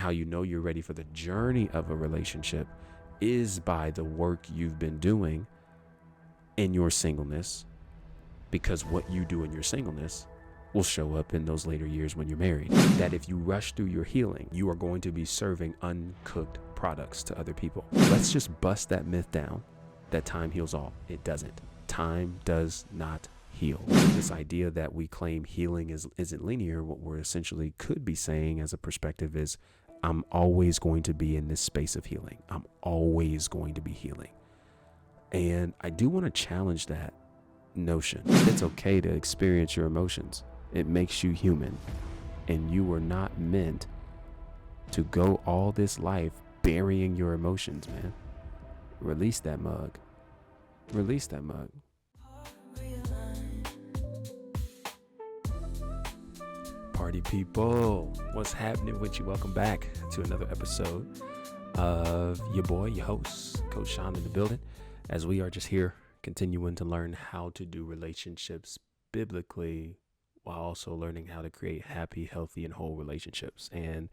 how you know you're ready for the journey of a relationship is by the work you've been doing in your singleness, because what you do in your singleness will show up in those later years when you're married. That if you rush through your healing, you are going to be serving uncooked products to other people. Let's just bust that myth down that time heals all. It doesn't. Time does not heal. This idea that we claim healing isn't linear, what we're essentially could be saying as a perspective is, I'm always going to be in this space of healing. I'm always going to be healing. And I do want to challenge that notion. It's okay to experience your emotions. It makes you human. And you were not meant to go all this life burying your emotions, man. Release that mug. Release that mug. Party people, what's happening with you? Welcome back to another episode of your boy, your host, Coach Sean in the building, as we are just here continuing to learn how to do relationships biblically while also learning how to create happy, healthy, and whole relationships. And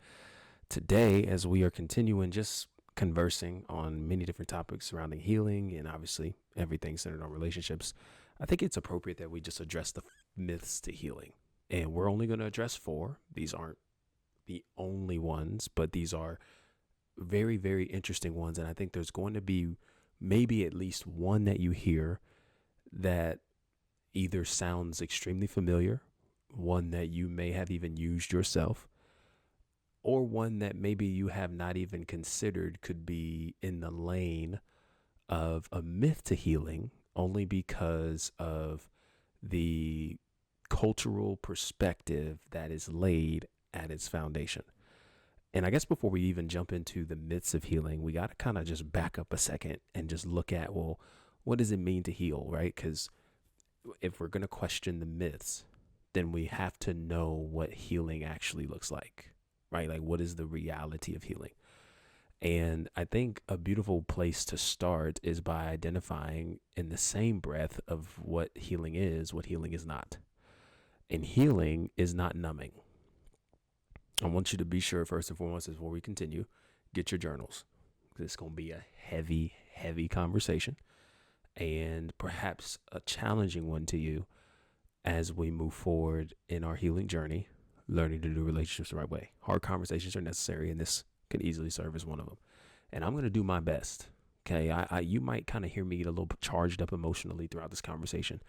today, as we are continuing just conversing on many different topics surrounding healing and obviously everything centered on relationships, I think it's appropriate that we just address the myths to healing. And we're only going to address 4. These aren't the only ones, but these are very, very interesting ones. And I think there's going to be maybe at least one that you hear that either sounds extremely familiar, one that you may have even used yourself, or one that maybe you have not even considered could be in the lane of a myth to healing, only because of the cultural perspective that is laid at its foundation. And I guess before we even jump into the myths of healing, we got to kind of just back up a second and just look at, well, what does it mean to heal, right? Because if we're going to question the myths, then we have to know what healing actually looks like, right? Like, what is the reality of healing? And I think a beautiful place to start is by identifying in the same breath of what healing is not. And healing is not numbing. I want you to be sure, first and foremost, before we continue, get your journals. It's going to be a heavy, heavy conversation and perhaps a challenging one to you as we move forward in our healing journey, learning to do relationships the right way. Hard conversations are necessary, and this can easily serve as one of them. And I'm going to do my best. Okay, you might kind of hear me get a little charged up emotionally throughout this conversation.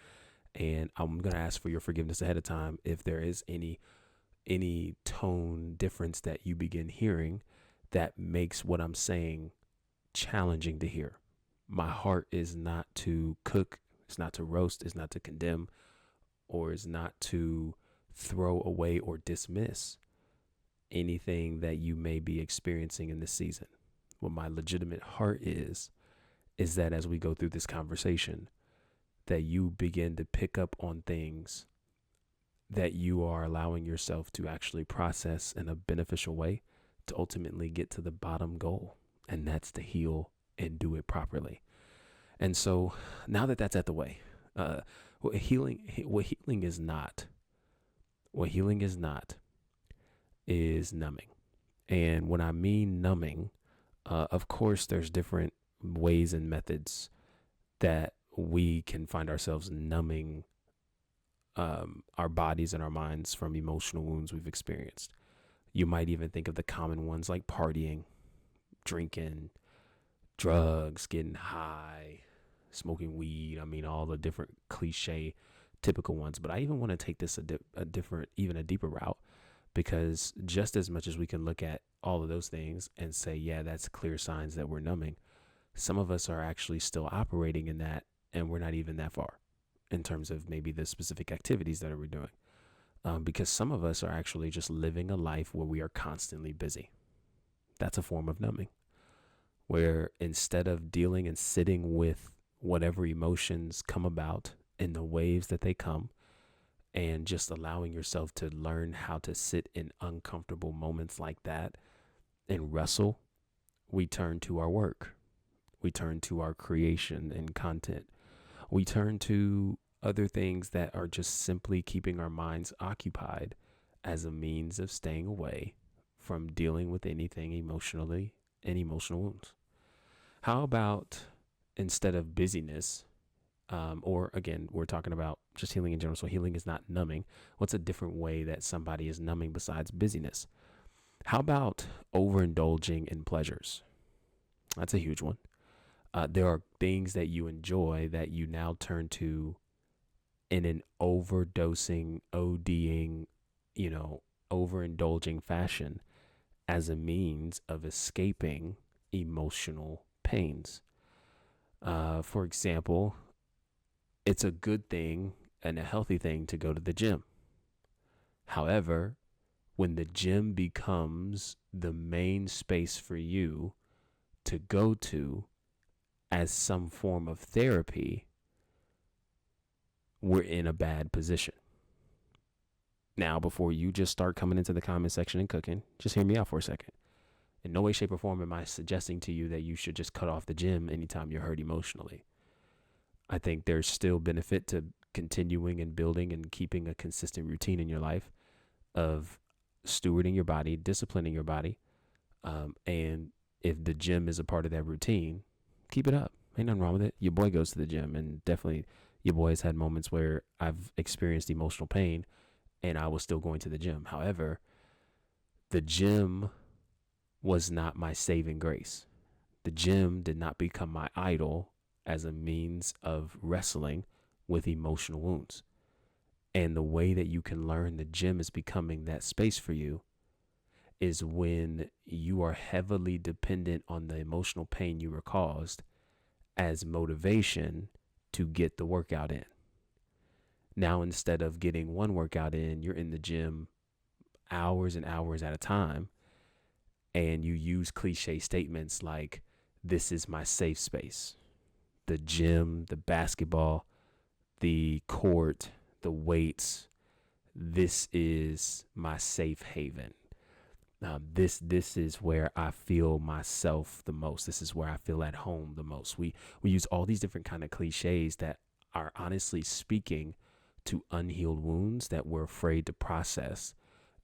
And I'm going to ask for your forgiveness ahead of time if there is any tone difference that you begin hearing that makes what I'm saying challenging to hear. My heart is not to cook, it's not to roast, it's not to condemn, or is not to throw away or dismiss anything that you may be experiencing in this season. What my legitimate heart is that as we go through this conversation, that you begin to pick up on things that you are allowing yourself to actually process in a beneficial way to ultimately get to the bottom goal. And that's to heal and do it properly. And so now that that's at the way, what healing is not is numbing. And when I mean numbing, of course, there's different ways and methods that we can find ourselves numbing our bodies and our minds from emotional wounds we've experienced. You might even think of the common ones like partying, drinking, drugs, getting high, smoking weed. I mean, all the different cliche, typical ones. But I even want to take this a deeper route, because just as much as we can look at all of those things and say, yeah, that's clear signs that we're numbing, some of us are actually still operating in that, and we're not even that far in terms of maybe the specific activities that we're doing. Because some of us are actually just living a life where we are constantly busy. That's a form of numbing, where instead of dealing and sitting with whatever emotions come about in the waves that they come, and just allowing yourself to learn how to sit in uncomfortable moments like that and wrestle, we turn to our work. We turn to our creation and content. We turn to other things that are just simply keeping our minds occupied as a means of staying away from dealing with anything emotionally and emotional wounds? How about instead of busyness, or again, we're talking about just healing in general. So healing is not numbing. What's a different way that somebody is numbing besides busyness? How about overindulging in pleasures? That's a huge one. There are things that you enjoy that you now turn to in an overdosing, ODing, overindulging fashion as a means of escaping emotional pains. For example, it's a good thing and a healthy thing to go to the gym. However, when the gym becomes the main space for you to go to as some form of therapy, we're in a bad position. Now, before you just start coming into the comment section and cooking, just hear me out for a second. In no way, shape, or form am I suggesting to you that you should just cut off the gym anytime you're hurt emotionally. I think there's still benefit to continuing and building and keeping a consistent routine in your life of stewarding your body, disciplining your body. And if the gym is a part of that routine, keep it up. Ain't nothing wrong with it. Your boy goes to the gym, and definitely your boy has had moments where I've experienced emotional pain and I was still going to the gym. However, the gym was not my saving grace. The gym did not become my idol as a means of wrestling with emotional wounds. And the way that you can learn the gym is becoming that space for you is when you are heavily dependent on the emotional pain you were caused as motivation to get the workout in. Now, instead of getting one workout in, you're in the gym hours and hours at a time, and you use cliche statements like, this is my safe space. The gym, the basketball, the court, the weights, this is my safe haven. This is where I feel myself the most. This is where I feel at home the most. We use all these different kind of cliches that are honestly speaking to unhealed wounds that we're afraid to process.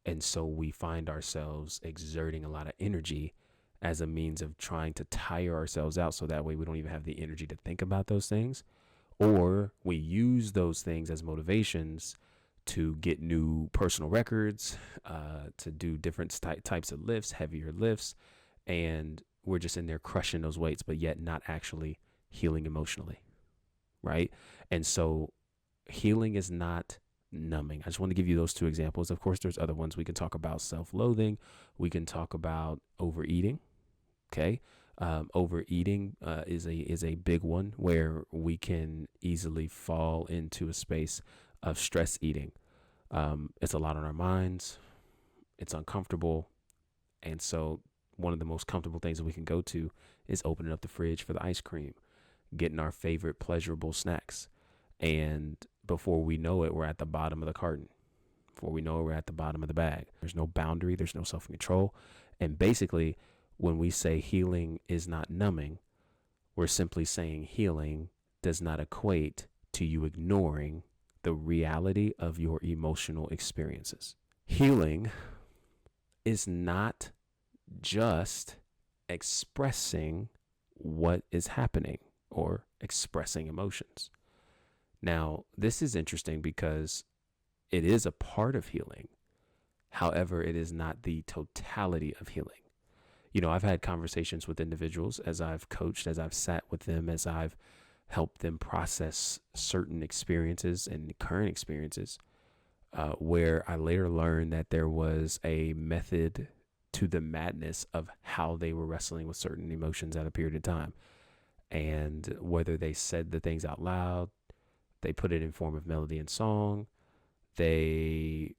And so we find ourselves exerting a lot of energy as a means of trying to tire ourselves out, so that way we don't even have the energy to think about those things. Or we use those things as motivations to get new personal records, to do different types of lifts, heavier lifts, and we're just in there crushing those weights, but yet not actually healing emotionally, right? And so healing is not numbing. I just want to give you those two examples. Of course, there's other ones. We can talk about self-loathing. We can talk about overeating. Okay. Overeating is a big one where we can easily fall into a space of stress eating. It's a lot on our minds. It's uncomfortable. And so one of the most comfortable things that we can go to is opening up the fridge for the ice cream, getting our favorite pleasurable snacks. And before we know it, we're at the bottom of the carton. Before we know it, we're at the bottom of the bag. There's no boundary. There's no self-control. And basically, when we say healing is not numbing, we're simply saying healing does not equate to you ignoring the reality of your emotional experiences. Healing is not just expressing what is happening or expressing emotions. Now, this is interesting because it is a part of healing. However, it is not the totality of healing. I've had conversations with individuals as I've coached, as I've sat with them, as I've helped them process certain experiences and current experiences, where I later learned that there was a method to the madness of how they were wrestling with certain emotions at a period of time. And whether they said the things out loud, they put it in form of melody and song, they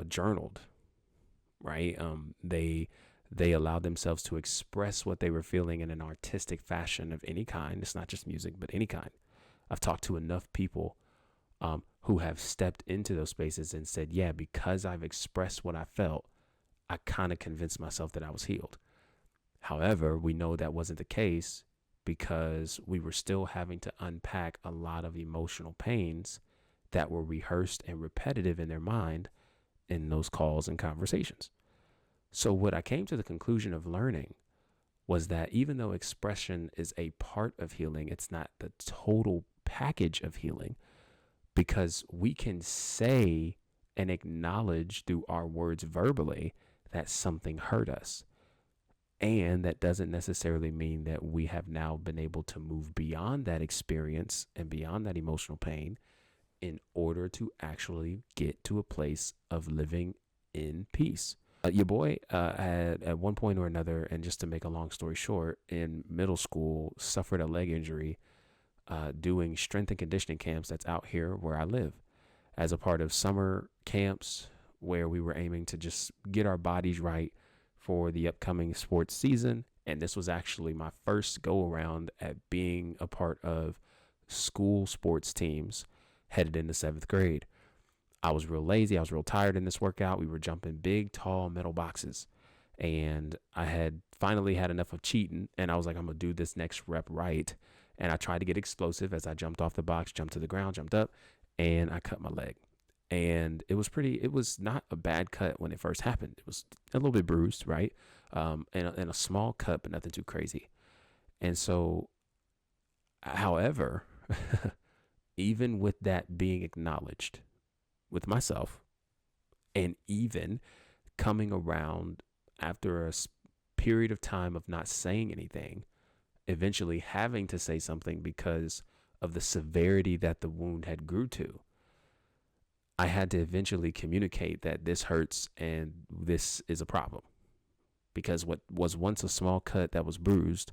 journaled, right? They allowed themselves to express what they were feeling in an artistic fashion of any kind. It's not just music, but any kind. I've talked to enough people who have stepped into those spaces and said, yeah, because I've expressed what I felt, I kind of convinced myself that I was healed. However, we know that wasn't the case because we were still having to unpack a lot of emotional pains that were rehearsed and repetitive in their mind in those calls and conversations. So what I came to the conclusion of learning was that even though expression is a part of healing, it's not the total package of healing, because we can say and acknowledge through our words verbally that something hurt us. And that doesn't necessarily mean that we have now been able to move beyond that experience and beyond that emotional pain in order to actually get to a place of living in peace. Your boy had at one point or another, and just to make a long story short, in middle school, suffered a leg injury doing strength and conditioning camps that's out here where I live, as a part of summer camps where we were aiming to just get our bodies right for the upcoming sports season. And this was actually my first go around at being a part of school sports teams headed into 7th grade. I was real lazy. I was real tired in this workout. We were jumping big, tall metal boxes. And I had finally had enough of cheating. And I was like, I'm going to do this next rep right. And I tried to get explosive as I jumped off the box, jumped to the ground, jumped up, and I cut my leg. And it was not a bad cut when it first happened. It was a little bit bruised, right? And a small cut, but nothing too crazy. And so, however, even with that being acknowledged with myself, and even coming around after a period of time of not saying anything, eventually having to say something because of the severity that the wound had grew to, I had to eventually communicate that this hurts and this is a problem. Because what was once a small cut that was bruised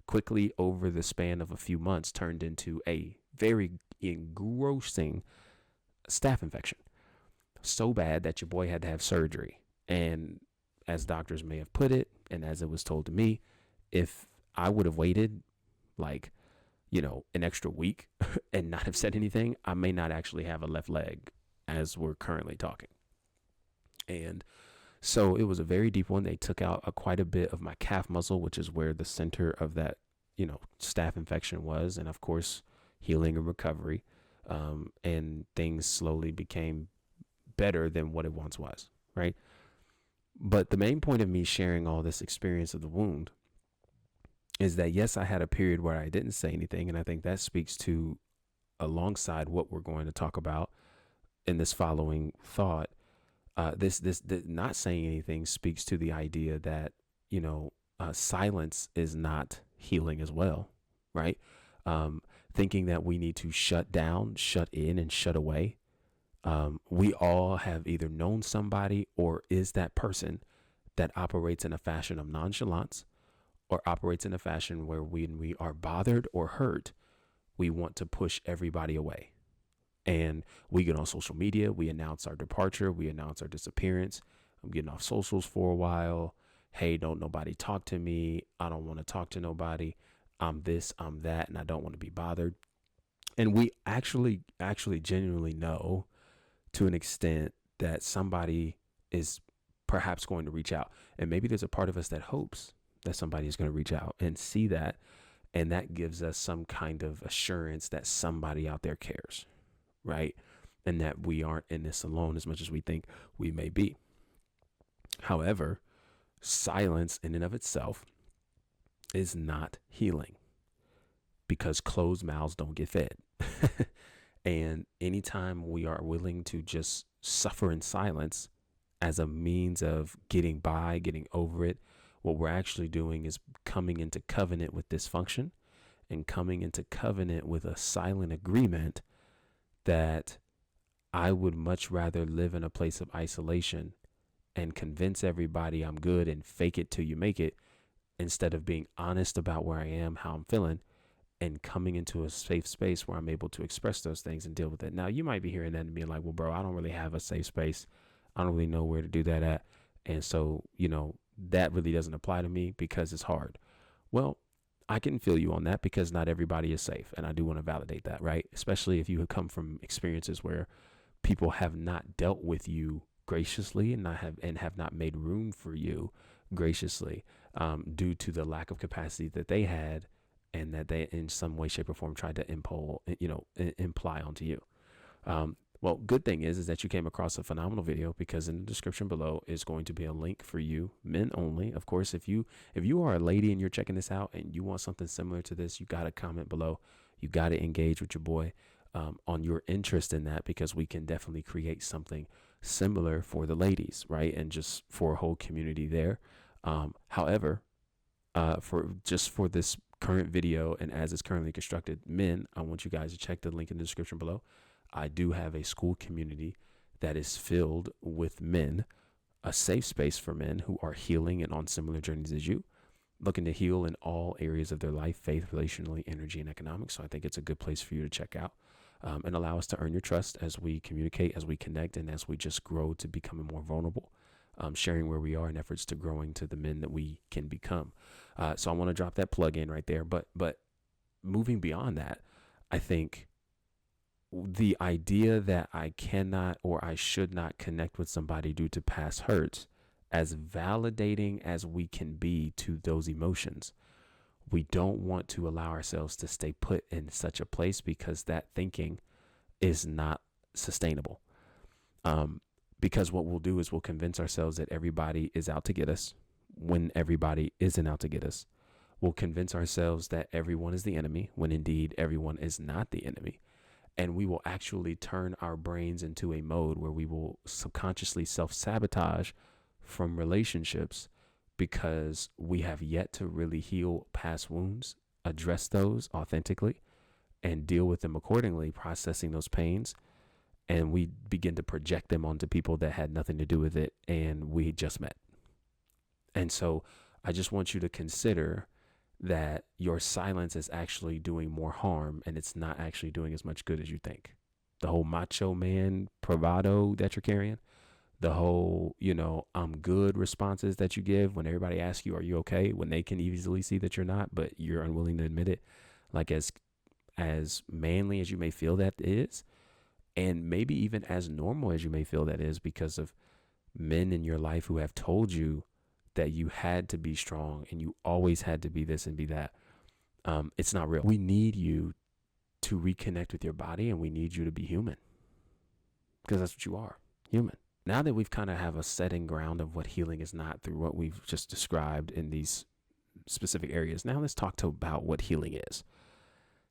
quickly over the span of a few months turned into a very engrossing staph infection. So bad that your boy had to have surgery. And as doctors may have put it, and as it was told to me, if I would have waited like, an extra week and not have said anything, I may not actually have a left leg as we're currently talking. And so it was a very deep one. They took out quite a bit of my calf muscle, which is where the center of that, staph infection was. And of course, healing and recovery. And things slowly became better than what it once was, right? But the main point of me sharing all this experience of the wound is that, yes, I had a period where I didn't say anything. And I think that speaks to, alongside what we're going to talk about in this following thought, this not saying anything speaks to the idea that, silence is not healing as well, right? Thinking that we need to shut down, shut in, and shut away. We all have either known somebody or is that person that operates in a fashion of nonchalance, or operates in a fashion where when we are bothered or hurt, we want to push everybody away. And we get on social media, we announce our departure, we announce our disappearance. I'm getting off socials for a while. Hey, don't nobody talk to me. I don't want to talk to nobody. I'm this, I'm that, and I don't want to be bothered. And we actually genuinely know to an extent that somebody is perhaps going to reach out. And maybe there's a part of us that hopes that somebody is going to reach out and see that. And that gives us some kind of assurance that somebody out there cares, right? And that we aren't in this alone as much as we think we may be. However, silence in and of itself is not healing, because closed mouths don't get fed. And anytime we are willing to just suffer in silence as a means of getting by, getting over it, what we're actually doing is coming into covenant with dysfunction and coming into covenant with a silent agreement that I would much rather live in a place of isolation and convince everybody I'm good and fake it till you make it, instead of being honest about where I am, how I'm feeling, and coming into a safe space where I'm able to express those things and deal with it. Now, you might be hearing that and being like, well, bro, I don't really have a safe space. I don't really know where to do that at. And so, that really doesn't apply to me because it's hard. Well, I can feel you on that, because not everybody is safe. And I do want to validate that, right? Especially if you have come from experiences where people have not dealt with you graciously and have not made room for you graciously, due to the lack of capacity that they had, and that they in some way, shape, or form tried to imply onto you. Well, good thing is that you came across a phenomenal video, because in the description below is going to be a link for you, men only. Of course, if you are a lady and you're checking this out and you want something similar to this, you got to comment below. You got to engage with your boy on your interest in that, because we can definitely create something similar for the ladies, right? And just for a whole community there. However, for this current video and as it's currently constructed, men, I want you guys to check the link in the description below. I do have a school community that is filled with men, a safe space for men who are healing and on similar journeys as you, looking to heal in all areas of their life, faith, relationally, energy, and economics. So I think it's a good place for you to check out and allow us to earn your trust as we communicate, as we connect, and as we just grow to becoming more vulnerable, sharing where we are in efforts to growing to the men that we can become. So I want to drop that plug in right there. But moving beyond that, I think the idea that I cannot or I should not connect with somebody due to past hurts, as validating as we can be to those emotions, we don't want to allow ourselves to stay put in such a place, because that thinking is not sustainable. Because what we'll do is we'll convince ourselves that everybody is out to get us when everybody isn't out to get us. We'll convince ourselves that everyone is the enemy when indeed everyone is not the enemy. And we will actually turn our brains into a mode where we will subconsciously self-sabotage from relationships, because we have yet to really heal past wounds, address those authentically, and deal with them accordingly, processing those pains. And we begin to project them onto people that had nothing to do with it, and we just met. And so I just want you to consider that your silence is actually doing more harm, and it's not actually doing as much good as you think. The whole macho man bravado that you're carrying, the whole, I'm good responses that you give when everybody asks you, are you okay? When they can easily see that you're not, but you're unwilling to admit it. Like as manly as you may feel that is, and maybe even as normal as you may feel that is, because of men in your life who have told you that you had to be strong and you always had to be this and be that. It's not real. We need you to reconnect with your body, and we need you to be human, because that's what you are, human. Now that we've kind of have a setting ground of what healing is not through what we've just described in these specific areas, now let's talk about what healing is.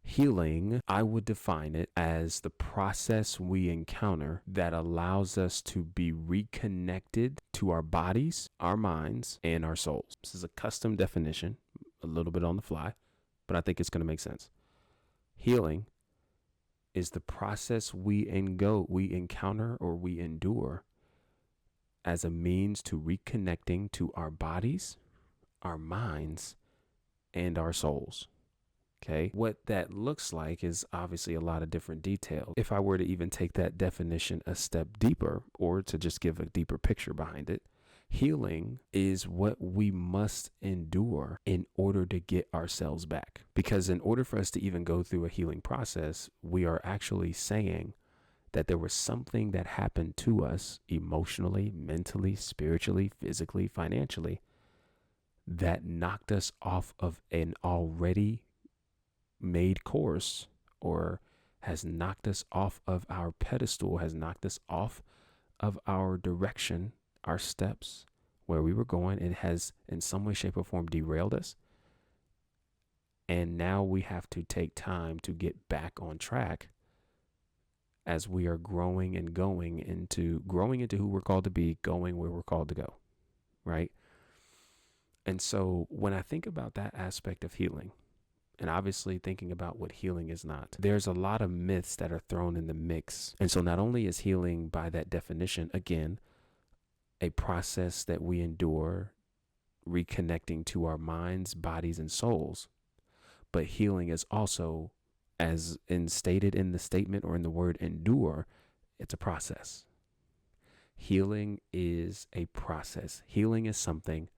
Healing, I would define it as the process we encounter that allows us to be reconnected to our bodies, our minds, and our souls. This is a custom definition, a little bit on the fly, but I think it's going to make sense. Healing is the process we encounter or we endure as a means to reconnecting to our bodies, our minds, and our souls. Okay, what that looks like is obviously a lot of different detail. If I were to even take that definition a step deeper, or to just give a deeper picture behind it, healing is what we must endure in order to get ourselves back. Because in order for us to even go through a healing process, we are actually saying that there was something that happened to us emotionally, mentally, spiritually, physically, financially, that knocked us off of an already made course, or has knocked us off of our pedestal, has knocked us off of our direction, our steps, where we were going. It has in some way, shape, or form derailed us. And now we have to take time to get back on track as we are growing into who we're called to be, going where we're called to go, right? And so when I think about that aspect of healing, and obviously thinking about what healing is not, there's a lot of myths that are thrown in the mix. And so not only is healing, by that definition, again, a process that we endure, reconnecting to our minds, bodies, and souls, but healing is also, as stated in the statement or in the word endure, it's a process. Healing is a process. Healing is something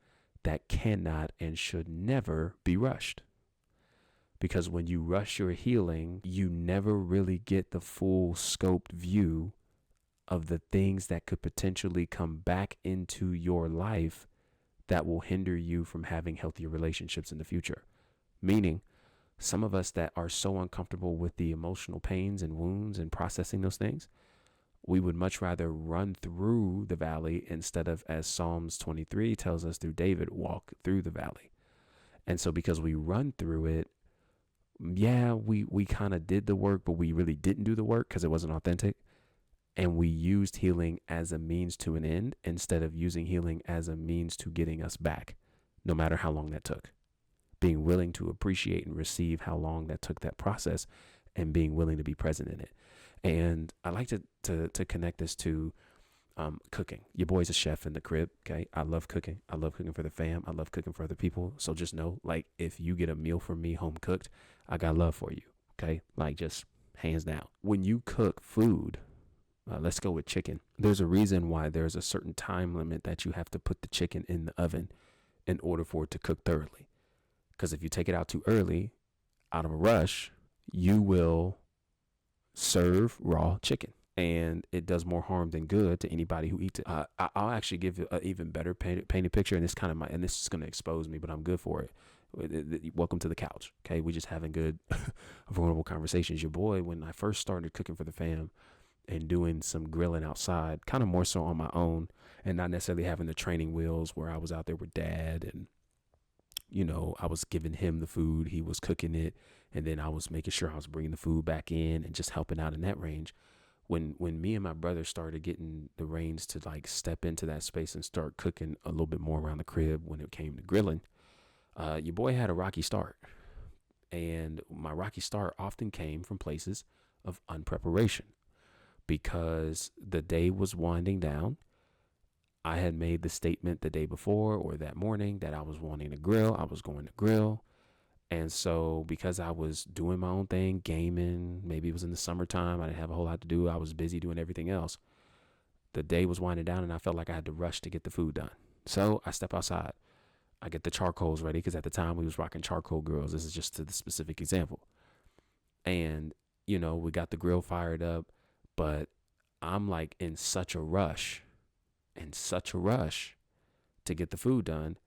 that cannot and should never be rushed. Because when you rush your healing, you never really get the full scoped view of the things that could potentially come back into your life that will hinder you from having healthier relationships in the future. Meaning, some of us that are so uncomfortable with the emotional pains and wounds and processing those things, We would much rather run through the valley instead of, as Psalms 23 tells us through David, walk through the valley. And so because we run through it, yeah, we kind of did the work, but we really didn't do the work because it wasn't authentic. And we used healing as a means to an end instead of using healing as a means to getting us back, no matter how long that took. Being willing to appreciate and receive how long that took, that process, and being willing to be present in it. And I like to connect this to cooking. Your boy's a chef in the crib, okay? I love cooking. I love cooking for the fam. I love cooking for other people. So just know, like, if you get a meal from me home cooked, I got love for you, okay? Like, just hands down. When you cook food, let's go with chicken. There's a reason why there's a certain time limit that you have to put the chicken in the oven in order for it to cook thoroughly. Because if you take it out too early, out of a rush, you will serve raw chicken. And it does more harm than good to anybody who eats it. I'll actually give you an even better painted picture, and this is going to expose me, but I'm good for it. Welcome to the couch. Okay, we just having good, vulnerable conversations. Your boy, when I first started cooking for the fam and doing some grilling outside, kind of more so on my own, and not necessarily having the training wheels where I was out there with dad, and I was giving him the food, he was cooking it, and then I was making sure I was bringing the food back in and just helping out in that range. When me and my brother started getting the reins to like step into that space and start cooking a little bit more around the crib when it came to grilling, your boy had a rocky start. And my rocky start often came from places of unpreparation because the day was winding down. I had made the statement the day before or that morning that I was wanting to grill. I was going to grill. And so because I was doing my own thing, gaming, maybe it was in the summertime, I didn't have a whole lot to do. I was busy doing everything else. The day was winding down and I felt like I had to rush to get the food done. So I step outside. I get the charcoals ready because at the time we was rocking charcoal grills. This is just to the specific example. And, we got the grill fired up, but I'm like in such a rush to get the food done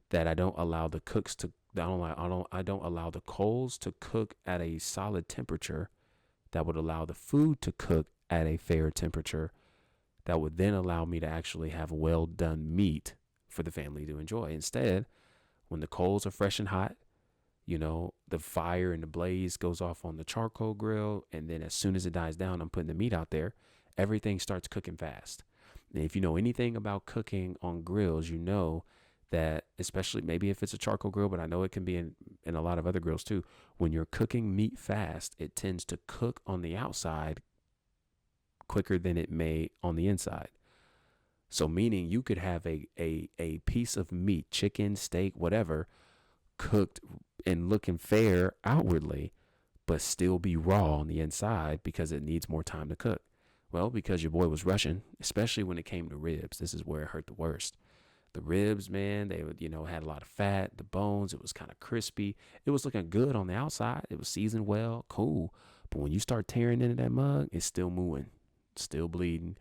that I don't allow the I don't allow the coals to cook at a solid temperature that would allow the food to cook at a fair temperature that would then allow me to actually have well done meat for the family to enjoy. Instead, when the coals are fresh and hot, the fire and the blaze goes off on the charcoal grill, and then as soon as it dies down, I'm putting the meat out there, everything starts cooking fast. And if you know anything about cooking on grills, you know that, especially maybe if it's a charcoal grill, but I know it can be in a lot of other grills too. When you're cooking meat fast, it tends to cook on the outside quicker than it may on the inside. So meaning you could have a piece of meat, chicken, steak, whatever, cooked and looking fair outwardly, but still be raw on the inside because it needs more time to cook. Well, because your boy was rushing, especially when it came to ribs. This is where it hurt the worst. The ribs, man, they would, had a lot of fat, the bones, it was kind of crispy. It was looking good on the outside. It was seasoned well, cool. But when you start tearing into that mug, it's still mooing, still bleeding.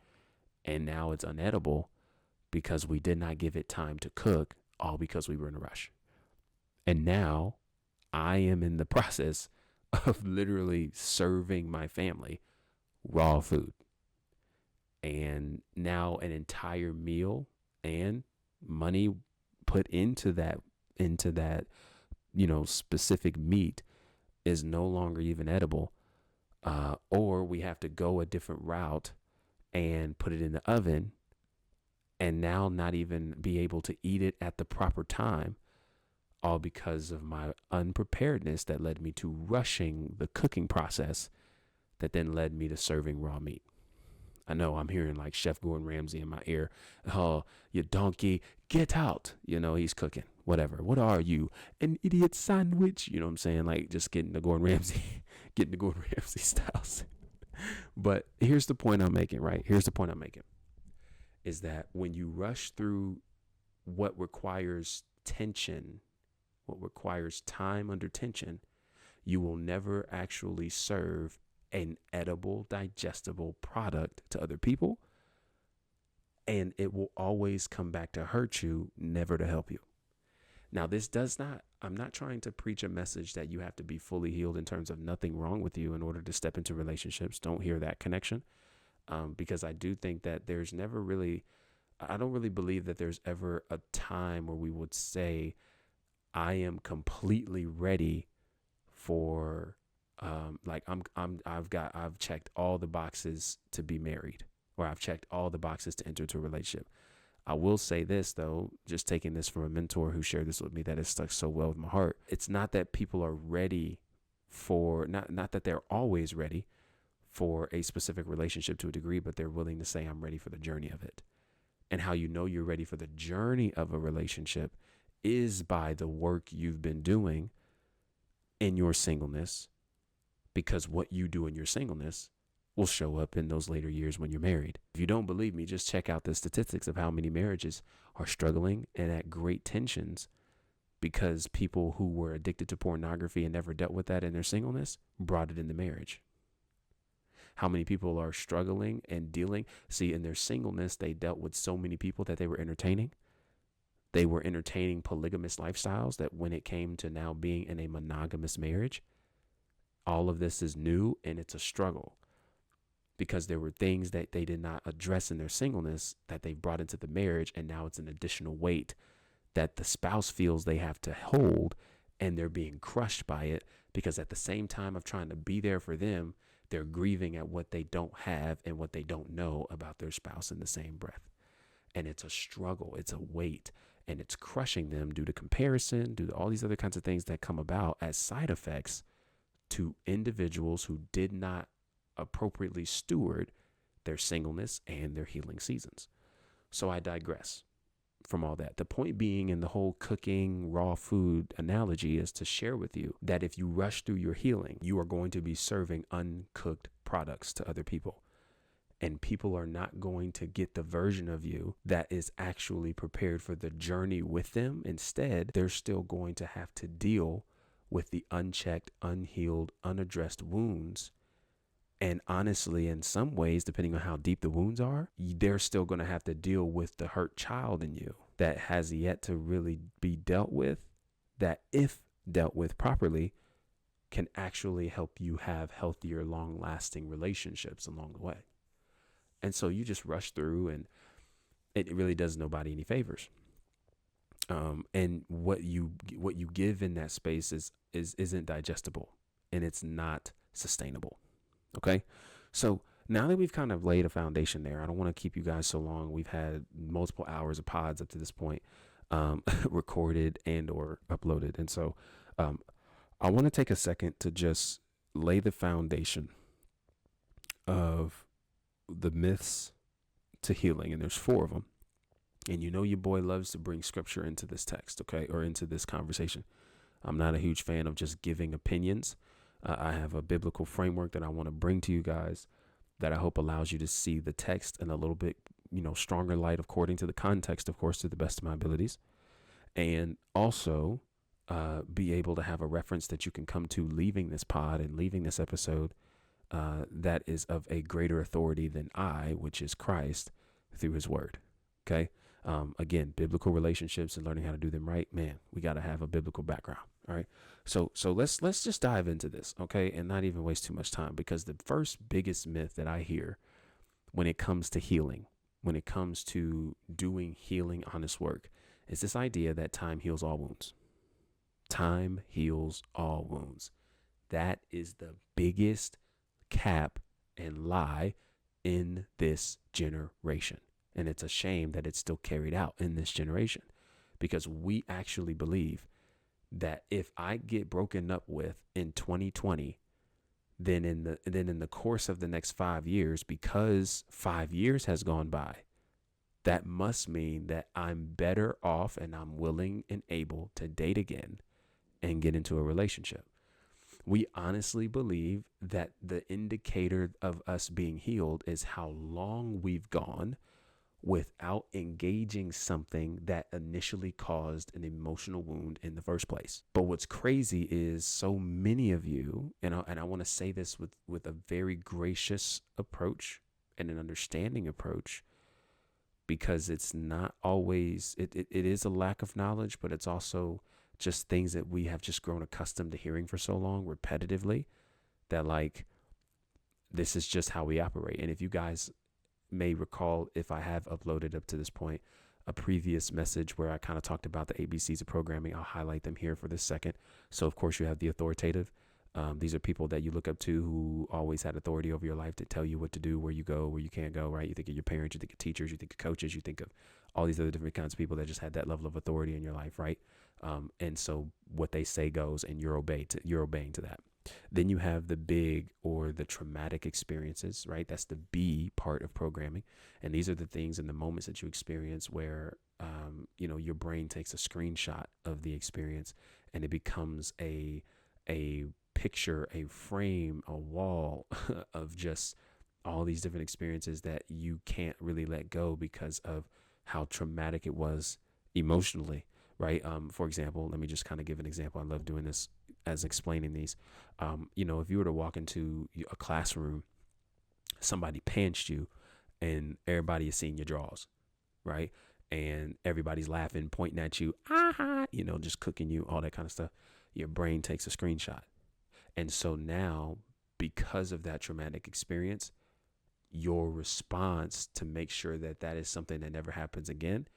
And now it's unedible because we did not give it time to cook, all because we were in a rush. And now I am in the process of literally serving my family raw food. And now an entire meal and money put into that specific meat is no longer even edible, or we have to go a different route and put it in the oven and now not even be able to eat it at the proper time, all because of my unpreparedness that led me to rushing the cooking process that then led me to serving raw meat. I know I'm hearing like Chef Gordon Ramsay in my ear. Oh, you donkey, get out. He's cooking. Whatever. What are you? An idiot sandwich? You know what I'm saying? Like just getting the Gordon Ramsay styles. But here's the point I'm making, right? Is that when you rush through what requires tension, what requires time under tension, you will never actually serve an edible, digestible product to other people. And it will always come back to hurt you, never to help you. Now, I'm not trying to preach a message that you have to be fully healed in terms of nothing wrong with you in order to step into relationships. Don't hear that connection. because I do think that I don't really believe that there's ever a time where we would say, I am completely ready for, I've checked all the boxes to be married, or I've checked all the boxes to enter into a relationship. I will say this though, just taking this from a mentor who shared this with me that has stuck so well with my heart. It's not that people are ready for, not that they're always ready for a specific relationship to a degree, but they're willing to say, I'm ready for the journey of it. And how you know you're ready for the journey of a relationship is by the work you've been doing in your singleness, because what you do in your singleness will show up in those later years when you're married. If you don't believe me, just check out the statistics of how many marriages are struggling and at great tensions because people who were addicted to pornography and never dealt with that in their singleness brought it into marriage. How many people are struggling and dealing? See, in their singleness, they dealt with so many people that they were entertaining. They were entertaining polygamous lifestyles that when it came to now being in a monogamous marriage, all of this is new and it's a struggle because there were things that they did not address in their singleness that they brought into the marriage. And now it's an additional weight that the spouse feels they have to hold, and they're being crushed by it because at the same time of trying to be there for them, they're grieving at what they don't have and what they don't know about their spouse in the same breath. And it's a struggle, it's a weight, and it's crushing them due to comparison, due to all these other kinds of things that come about as side effects to individuals who did not appropriately steward their singleness and their healing seasons. So I digress from all that. The point being in the whole cooking raw food analogy is to share with you that if you rush through your healing, you are going to be serving uncooked products to other people. And people are not going to get the version of you that is actually prepared for the journey with them. Instead, they're still going to have to deal with the unchecked, unhealed, unaddressed wounds. And honestly, in some ways, depending on how deep the wounds are, they're still going to have to deal with the hurt child in you that has yet to really be dealt with, that if dealt with properly, can actually help you have healthier, long-lasting relationships along the way. And so you just rush through, and it really does nobody any favors. And what you give in that space isn't digestible, and it's not sustainable. Okay, so now that we've kind of laid a foundation there, I don't want to keep you guys so long. We've had multiple hours of pods up to this point, recorded and or uploaded, and so I want to take a second to just lay the foundation of the myths to healing, and there's 4 of them. And you know your boy loves to bring scripture into this text, okay, or into this conversation. I'm not a huge fan of just giving opinions. I have a biblical framework that I want to bring to you guys that I hope allows you to see the text in a little bit, stronger light according to the context, of course, to the best of my abilities. And also be able to have a reference that you can come to leaving this pod and leaving this episode that is of a greater authority than I, which is Christ, through his word. Okay. Again, biblical relationships and learning how to do them right. Man, we got to have a biblical background. All right. So let's just dive into this. Okay. And not even waste too much time, because the first biggest myth that I hear when it comes to healing, when it comes to doing healing, honest work, is this idea that time heals all wounds. Time heals all wounds. That is the biggest cap and lie in this generation. And it's a shame that it's still carried out in this generation, because we actually believe that if I get broken up with in 2020, then in the course of the next 5 years, because 5 years has gone by, that must mean that I'm better off and I'm willing and able to date again and get into a relationship. We honestly believe that the indicator of us being healed is how long we've gone without engaging something that initially caused an emotional wound in the first place. But what's crazy is so many of you, and I want to say this with a very gracious approach and an understanding approach, because it's not always, it is a lack of knowledge, but it's also just things that we have just grown accustomed to hearing for so long repetitively, that like, this is just how we operate. And if you guys may recall, if I have uploaded up to this point a previous message where I kind of talked about the ABCs of programming, I'll highlight them here for this second. So of course you have the authoritative. These are people that you look up to who always had authority over your life to tell you what to do, where you go, where you can't go, right? You think of your parents, you think of teachers, you think of coaches, you think of all these other different kinds of people that just had that level of authority in your life, right? And so what they say goes, and you're obeying to that. Then you have the big or the traumatic experiences, right? That's the B part of programming. And these are the things and the moments that you experience where, your brain takes a screenshot of the experience and it becomes a picture, a frame, a wall of just all these different experiences that you can't really let go because of how traumatic it was emotionally, right? For example, let me just kind of give an example. I love doing this as explaining these. If you were to walk into a classroom, somebody pantsed you and everybody is seeing your drawers, right? And everybody's laughing, pointing at you, just cooking you, all that kind of stuff. Your brain takes a screenshot. And so now, because of that traumatic experience, your response to make sure that that is something that never happens again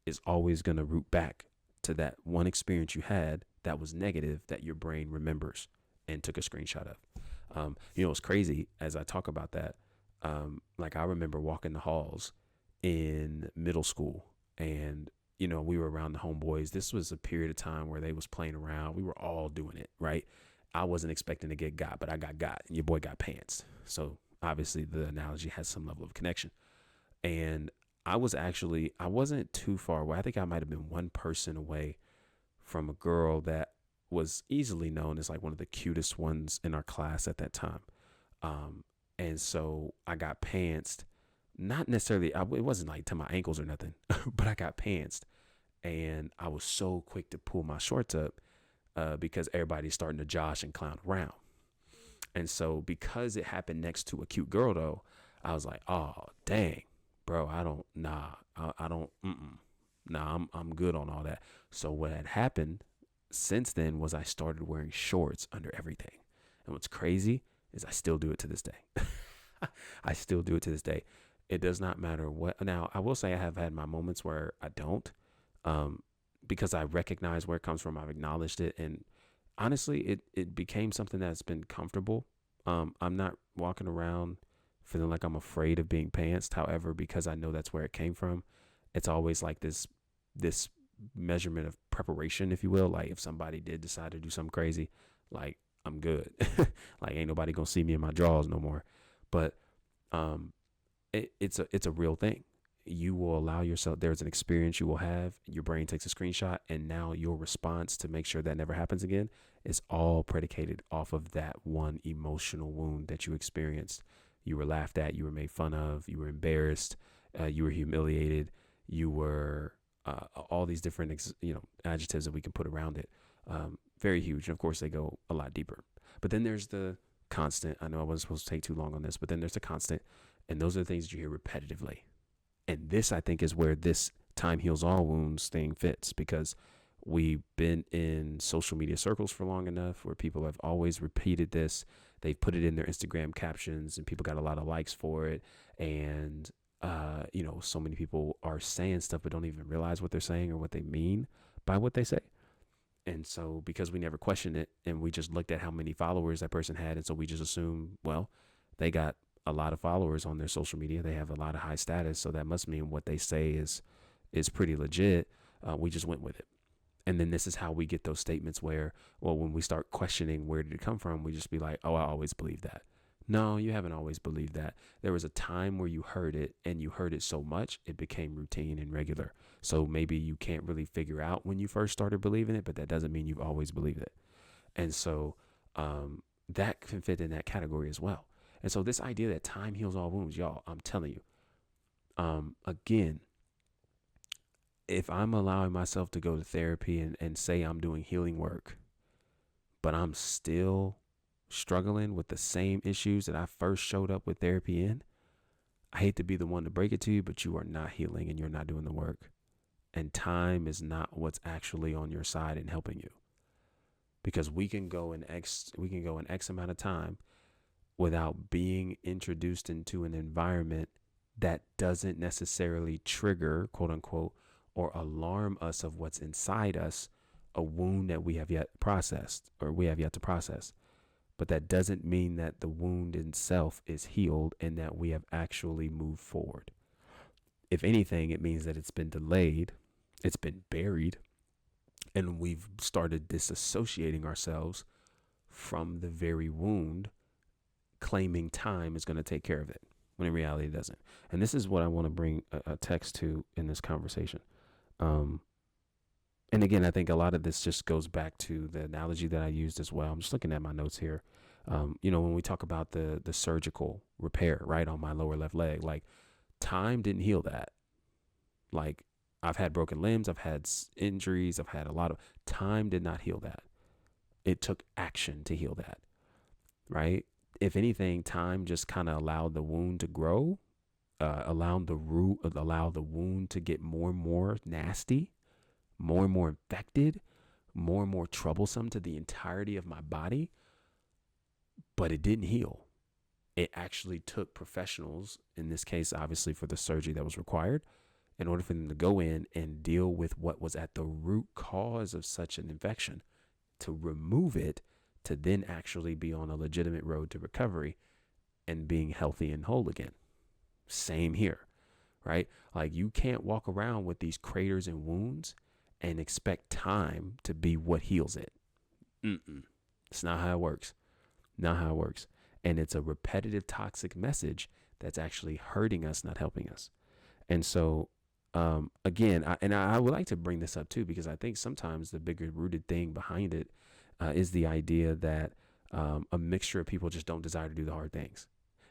is always going to root back to that one experience you had that was negative that your brain remembers and took a screenshot of. It's crazy as I talk about that. Like I remember walking the halls in middle school and, we were around the homeboys. This was a period of time where they was playing around. We were all doing it, right? I wasn't expecting to get got, but I got, and your boy got pants. So obviously the analogy has some level of connection. And I wasn't too far away. I think I might have been one person away from a girl that was easily known as like one of the cutest ones in our class at that time. And so I got pantsed, not necessarily, it wasn't like to my ankles or nothing, but I got pantsed. And I was so quick to pull my shorts up because everybody's starting to josh and clown around. And so because it happened next to a cute girl though, I was like, oh, dang, bro, I'm good on all that. So what had happened since then was I started wearing shorts under everything. And what's crazy is I still do it to this day. I still do it to this day. It does not matter what. Now, I will say I have had my moments where I don't, because I recognize where it comes from. I've acknowledged it. And honestly, it became something that's been comfortable. I'm not walking around feeling like I'm afraid of being pantsed. However, because I know that's where it came from, it's always like this measurement of preparation, if you will. Like if somebody did decide to do something crazy, like I'm good. Like ain't nobody gonna see me in my drawers no more. But it's a real thing. You will allow yourself, there's an experience you will have, your brain takes a screenshot, and now your response to make sure that never happens again is all predicated off of that one emotional wound that you experienced. You were laughed at, you were made fun of, you were embarrassed, you were humiliated, you were all these different adjectives that we can put around it. Very huge. And of course they go a lot deeper. But then there's the constant. I know I wasn't supposed to take too long on this, but then there's the constant, and those are the things that you hear repetitively. And this, I think, is where this time heals all wounds thing fits, because we've been in social media circles for long enough where people have always repeated this. They've put it in their Instagram captions and people got a lot of likes for it. And, so many people are saying stuff but don't even realize what they're saying or what they mean by what they say. And so because we never questioned it and we just looked at how many followers that person had, and so we just assumed, well, they got a lot of followers on their social media, they have a lot of high status, so that must mean what they say is pretty legit. We just went with it. And then this is how we get those statements where, well, when we start questioning where did it come from, we just be like, oh, I always believed that. No, you haven't always believed that. There was a time where you heard it, and you heard it so much it became routine and regular. So maybe you can't really figure out when you first started believing it, but that doesn't mean you've always believed it. And so that can fit in that category as well. And so this idea that time heals all wounds, y'all, I'm telling you, again, if I'm allowing myself to go to therapy and say I'm doing healing work, but I'm still struggling with the same issues that I first showed up with therapy in, I hate to be the one to break it to you, but you are not healing and you're not doing the work. And time is not what's actually on your side and helping you. Because we can go in X amount of time without being introduced into an environment that doesn't necessarily trigger, quote unquote, or alarm us of what's inside us, a wound that we have yet processed or we have yet to process. But that doesn't mean that the wound itself is healed and that we have actually moved forward. If anything, it means that it's been delayed, it's been buried, and we've started disassociating ourselves from the very wound, claiming time is going to take care of it, when in reality it doesn't. And this is what I want to bring a text to in this conversation. And again, I think a lot of this just goes back to the analogy that I used as well. I'm just looking at my notes here. When we talk about the surgical repair, right, on my lower left leg, like time didn't heal that. Like I've had broken limbs, I've had injuries, I've had a lot of time did not heal that. It took action to heal that, right? If anything, time just kind of allowed the wound to grow, allowed the wound to get more and more nasty, more and more infected, more and more troublesome to the entirety of my body, but it didn't heal. It actually took professionals, in this case, obviously for the surgery that was required, in order for them to go in and deal with what was at the root cause of such an infection, to remove it, to then actually be on a legitimate road to recovery and being healthy and whole again. Same here, right? Like you can't walk around with these craters and wounds and expect time to be what heals it. It's not how it works. Not how it works. And it's a repetitive toxic message that's actually hurting us, not helping us. And so, again, I would like to bring this up too, because I think sometimes the bigger rooted thing behind it is the idea that a mixture of people just don't desire to do the hard things.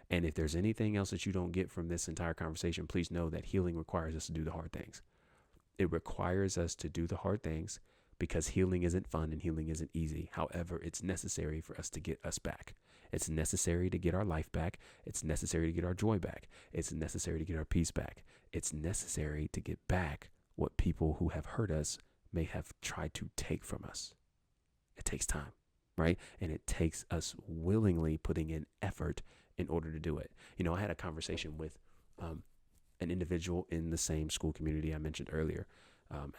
And if there's anything else that you don't get from this entire conversation, please know that healing requires us to do the hard things. It requires us to do the hard things because healing isn't fun and healing isn't easy. However, it's necessary for us to get us back. It's necessary to get our life back. It's necessary to get our joy back. It's necessary to get our peace back. It's necessary to get back what people who have hurt us may have tried to take from us. It takes time, right? And it takes us willingly putting in effort in order to do it. I had a conversation with an individual in the same school community I mentioned earlier,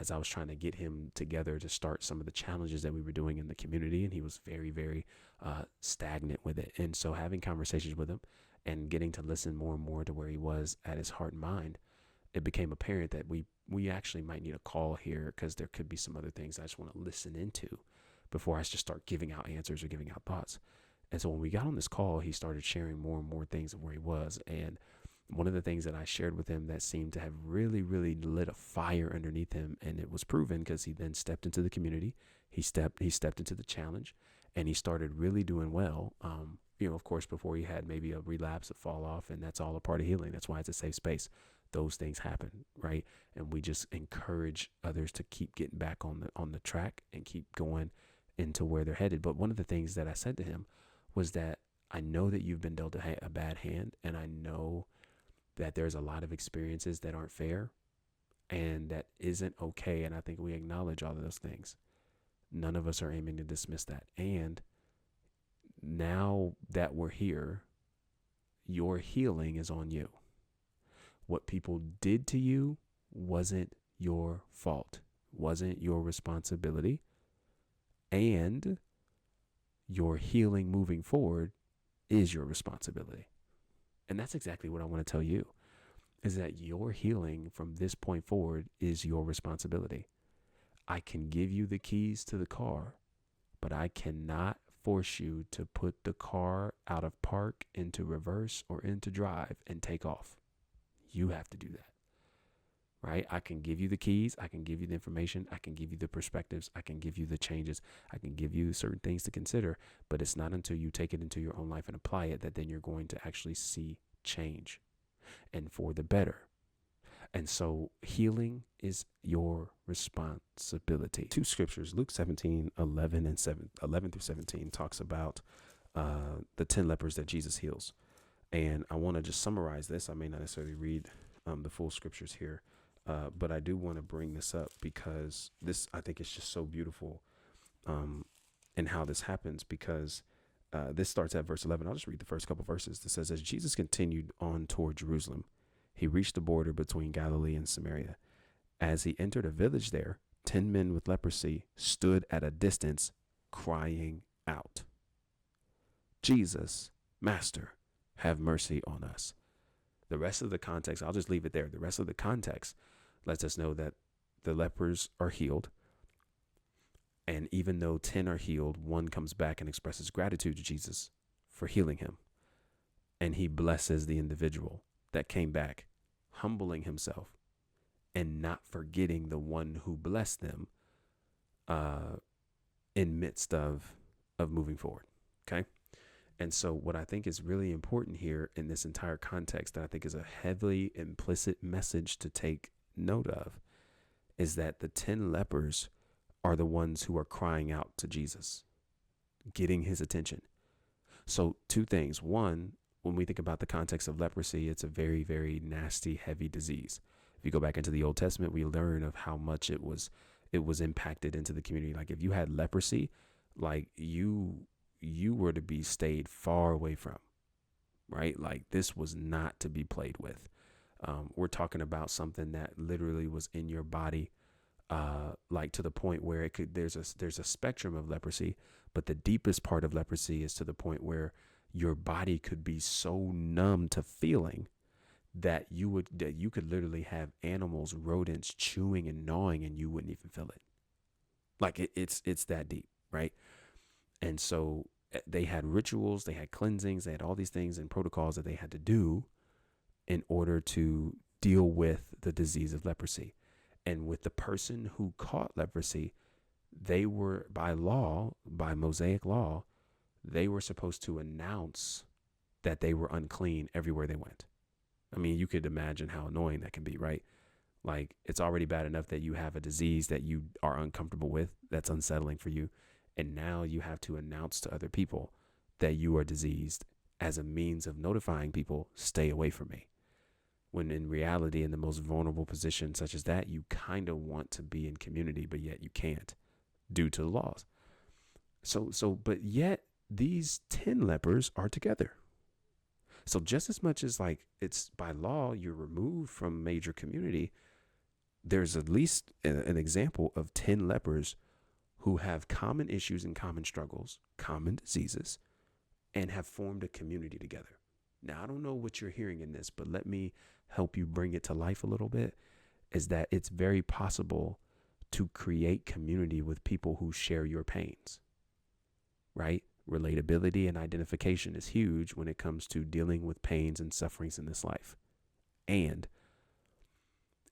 as I was trying to get him together to start some of the challenges that we were doing in the community. And he was very, very stagnant with it. And so having conversations with him and getting to listen more and more to where he was at his heart and mind, it became apparent that we actually might need a call here, because there could be some other things I just want to listen into before I just start giving out answers or giving out thoughts. And so when we got on this call, he started sharing more and more things of where he was. And one of the things that I shared with him that seemed to have really, really lit a fire underneath him, and it was proven because he then stepped into the community, he stepped into the challenge, and he started really doing well. Of course, before he had maybe a relapse, a fall off, and that's all a part of healing. That's why it's a safe space. Those things happen, right? And we just encourage others to keep getting back on the track and keep going into where they're headed. But one of the things that I said to him was that I know that you've been dealt a bad hand, and I know that there's a lot of experiences that aren't fair and that isn't okay. And I think we acknowledge all of those things. None of us are aiming to dismiss that. And now that we're here, your healing is on you. What people did to you wasn't your fault, wasn't your responsibility. And your healing moving forward is your responsibility. And that's exactly what I want to tell you, is that your healing from this point forward is your responsibility. I can give you the keys to the car, but I cannot force you to put the car out of park into reverse or into drive and take off. You have to do that, right? I can give you the keys. I can give you the information. I can give you the perspectives. I can give you the changes. I can give you certain things to consider, but it's not until you take it into your own life and apply it that then you're going to actually see change, and for the better. And so healing is your responsibility. Two scriptures, Luke 17:11 through 17 talks about the 10 lepers that Jesus heals. And I want to just summarize this. I may not necessarily read the full scriptures here, but I do want to bring this up because this, I think, is just so beautiful in how this happens, because this starts at verse 11. I'll just read the first couple verses. It says, as Jesus continued on toward Jerusalem, He reached the border between Galilee and Samaria. As he entered a village there, 10 men with leprosy stood at a distance, crying out, "Jesus, Master, have mercy on us." The rest of the context, I'll just leave it there. The rest of the context lets us know that the lepers are healed. And even though 10 are healed, one comes back and expresses gratitude to Jesus for healing him. And he blesses the individual that came back, humbling himself and not forgetting the one who blessed them in midst of moving forward. Okay. And so what I think is really important here in this entire context, that I think is a heavily implicit message to take note of, is that the 10 lepers are the ones who are crying out to Jesus, getting his attention. So two things. One, when we think about the context of leprosy, it's a very, very nasty, heavy disease. If you go back into the Old Testament, we learn of how much it was impacted into the community. Like if you had leprosy, like you were to be stayed far away from, right? Like this was not to be played with. We're talking about something that literally was in your body, like to the point where there's a spectrum of leprosy, but the deepest part of leprosy is to the point where your body could be so numb to feeling that you could literally have animals, rodents chewing and gnawing, and you wouldn't even feel it. Like it's that deep, right? And so they had rituals, they had cleansings, they had all these things and protocols that they had to do in order to deal with the disease of leprosy. And with the person who caught leprosy, they were by Mosaic law, they were supposed to announce that they were unclean everywhere they went. I mean, you could imagine how annoying that can be, right? Like it's already bad enough that you have a disease that you are uncomfortable with, that's unsettling for you. And now you have to announce to other people that you are diseased as a means of notifying people, stay away from me. When in reality, in the most vulnerable position such as that, you kind of want to be in community, but yet you can't due to the laws. But yet these 10 lepers are together. So just as much as like it's by law, you're removed from major community, there's at least an example of 10 lepers who have common issues and common struggles, common diseases, and have formed a community together. Now, I don't know what you're hearing in this, but let me help you bring it to life a little bit, is that it's very possible to create community with people who share your pains, right? Relatability and identification is huge when it comes to dealing with pains and sufferings in this life. And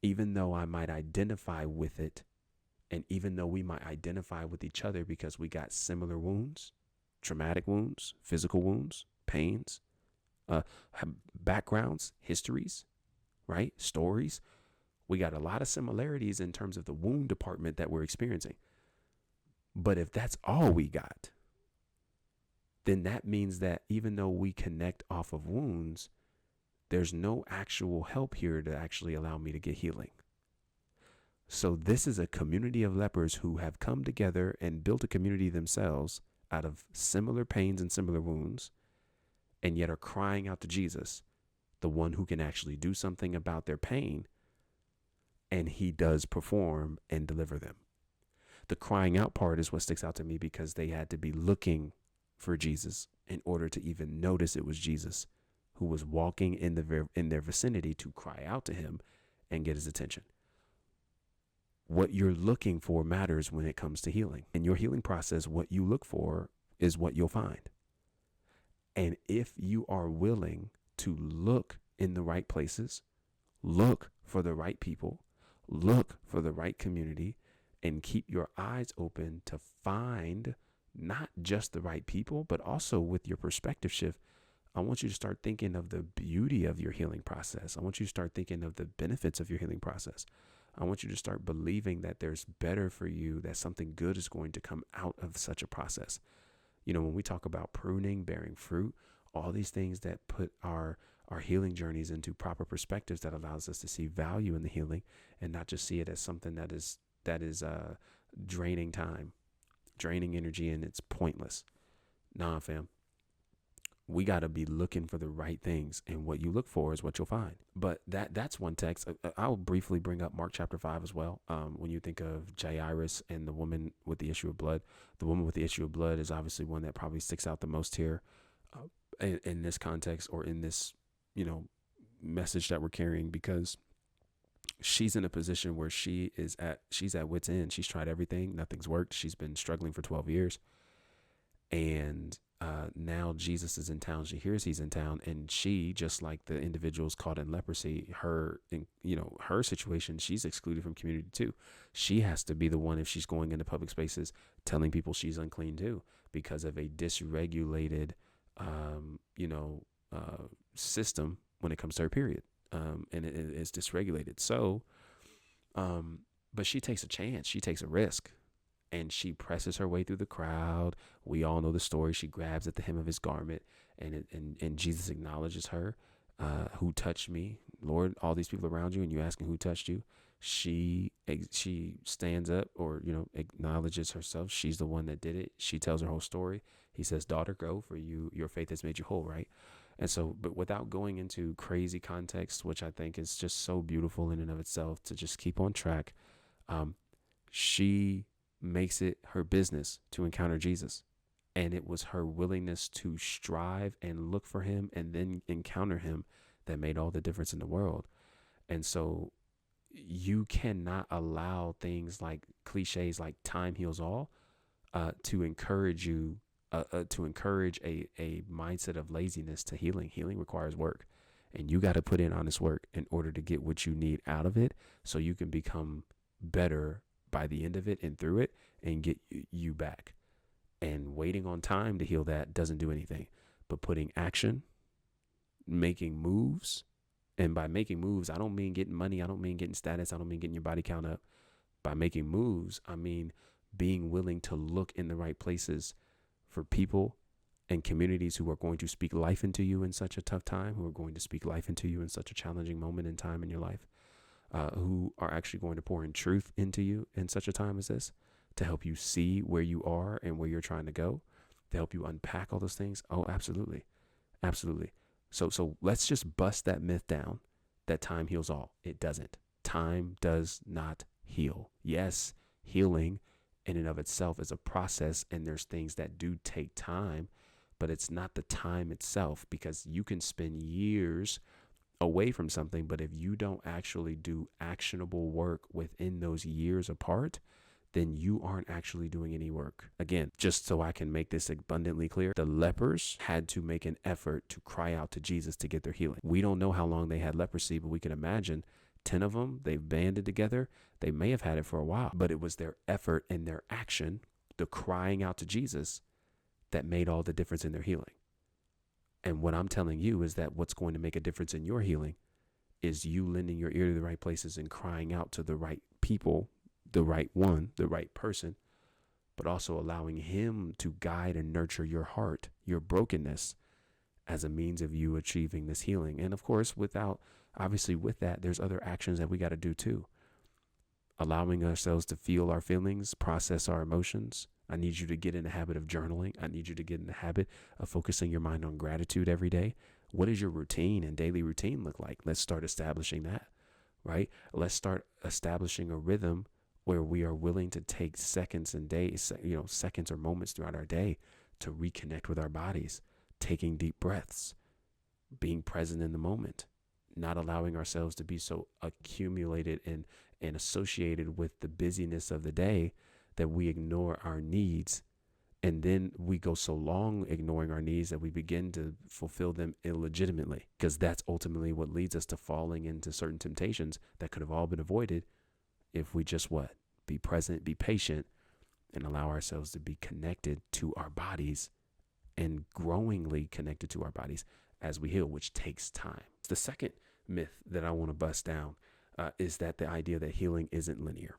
even though I might identify with it, and even though we might identify with each other because we got similar wounds, traumatic wounds, physical wounds, pains, backgrounds, histories, right? Stories. We got a lot of similarities in terms of the wound department that we're experiencing. But if that's all we got, then that means that even though we connect off of wounds, there's no actual help here to actually allow me to get healing. So this is a community of lepers who have come together and built a community themselves out of similar pains and similar wounds, and yet are crying out to Jesus, the one who can actually do something about their pain, and he does perform and deliver them. The crying out part is what sticks out to me, because they had to be looking for Jesus in order to even notice it was Jesus who was walking in their vicinity to cry out to him and get his attention. What you're looking for matters when it comes to healing. In your healing process, what you look for is what you'll find. And if you are willing to look in the right places, look for the right people, look for the right community, and keep your eyes open to find not just the right people, but also with your perspective shift, I want you to start thinking of the beauty of your healing process. I want you to start thinking of the benefits of your healing process. I want you to start believing that there's better for you, that something good is going to come out of such a process. You know, when we talk about pruning, bearing fruit, all these things that put our healing journeys into proper perspectives, that allows us to see value in the healing and not just see it as something that is draining time, draining energy, and it's pointless. Nah, fam. We got to be looking for the right things, and what you look for is what you'll find. But that's one text. I'll briefly bring up Mark chapter 5 as well. When you think of Jairus and the woman with the issue of blood, the woman with the issue of blood is obviously one that probably sticks out the most here, in this context, or in this, message that we're carrying, because she's in a position where she's at wit's end. She's tried everything. Nothing's worked. She's been struggling for 12 years. And now Jesus is in town. She hears he's in town, and she, just like the individuals caught in leprosy, her situation, she's excluded from community too. She has to be the one, if she's going into public spaces, telling people she's unclean too, because of a dysregulated, system when it comes to her period. And it's dysregulated. So, but she takes a chance. She takes a risk. And she presses her way through the crowd. We all know the story. She grabs at the hem of his garment, and Jesus acknowledges her. Who touched me? Lord, all these people around you, and you asking who touched you? She stands up, or acknowledges herself. She's the one that did it. She tells her whole story. He says, "Daughter, go, for your faith has made you whole," right? And so, but without going into crazy context, which I think is just so beautiful in and of itself, to just keep on track, she makes it her business to encounter Jesus. And it was her willingness to strive and look for him and then encounter him that made all the difference in the world. And so you cannot allow things like cliches like time heals all to encourage you, to encourage a mindset of laziness to healing. Healing requires work, and you got to put in honest work in order to get what you need out of it, so you can become better by the end of it and through it, and get you back. And waiting on time to heal that doesn't do anything, but putting action, making moves. And by making moves, I don't mean getting money. I don't mean getting status. I don't mean getting your body count up. By making moves, I mean being willing to look in the right places for people and communities who are going to speak life into you in such a tough time, who are going to speak life into you in such a challenging moment in time in your life. Who are actually going to pour in truth into you in such a time as this, to help you see where you are and where you're trying to go, to help you unpack all those things. Oh, absolutely. Absolutely. So let's just bust that myth down that time heals all. It doesn't. Time does not heal. Yes, healing in and of itself is a process, and there's things that do take time, but it's not the time itself, because you can spend years away from something, but if you don't actually do actionable work within those years apart, then you aren't actually doing any work. Again, just so I can make this abundantly clear, the lepers had to make an effort to cry out to Jesus to get their healing. We don't know how long they had leprosy, but we can imagine 10 of them, they've banded together. They may have had it for a while, but it was their effort and their action, the crying out to Jesus, that made all the difference in their healing. And what I'm telling you is that what's going to make a difference in your healing is you lending your ear to the right places and crying out to the right people, the right one, the right person, but also allowing him to guide and nurture your heart, your brokenness, as a means of you achieving this healing. And of course, with that, there's other actions that we got to do too. Allowing ourselves to feel our feelings, process our emotions. I need you to get in the habit of journaling. I need you to get in the habit of focusing your mind on gratitude every day. What does your routine and daily routine look like? Let's start establishing that, right? Let's start establishing a rhythm where we are willing to take seconds and days, seconds or moments throughout our day to reconnect with our bodies, taking deep breaths, being present in the moment, not allowing ourselves to be so accumulated and associated with the busyness of the day that we ignore our needs. And then we go so long ignoring our needs that we begin to fulfill them illegitimately, because that's ultimately what leads us to falling into certain temptations that could have all been avoided if we just be present, be patient, and allow ourselves to be connected to our bodies, and growingly connected to our bodies as we heal, which takes time. The second myth that I want to bust down is that the idea that healing isn't linear.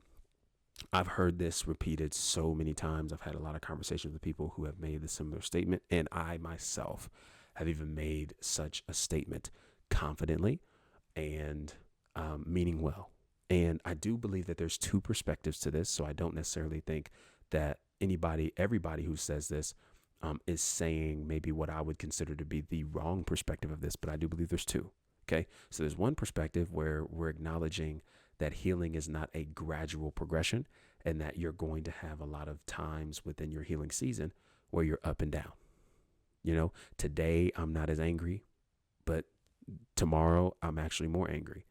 I've heard this repeated so many times. I've had a lot of conversations with people who have made the similar statement, and I myself have even made such a statement confidently and meaning well. And I do believe that there's two perspectives to this, so I don't necessarily think that everybody who says this is saying maybe what I would consider to be the wrong perspective of this, but I do believe there's two. Okay. So there's one perspective where we're acknowledging that healing is not a gradual progression and that you're going to have a lot of times within your healing season where you're up and down. Today I'm not as angry, but tomorrow I'm actually more angry.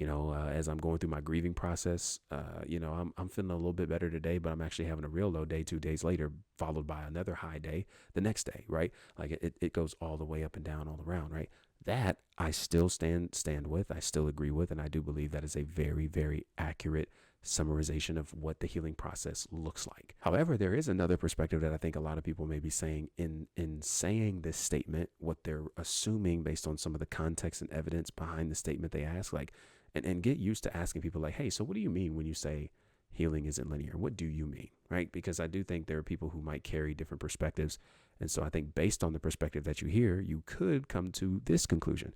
As I'm going through my grieving process, I'm feeling a little bit better today, but I'm actually having a real low day 2 days later, followed by another high day the next day, right? Like it goes all the way up and down all around, right? That I still stand with, I still agree with, and I do believe that is a very, very accurate summarization of what the healing process looks like. However, there is another perspective that I think a lot of people may be saying in saying this statement, what they're assuming based on some of the context and evidence behind the statement they ask, like, and get used to asking people like, hey, so what do you mean when you say healing isn't linear? What do you mean, right? Because I do think there are people who might carry different perspectives. And so I think based on the perspective that you hear, you could come to this conclusion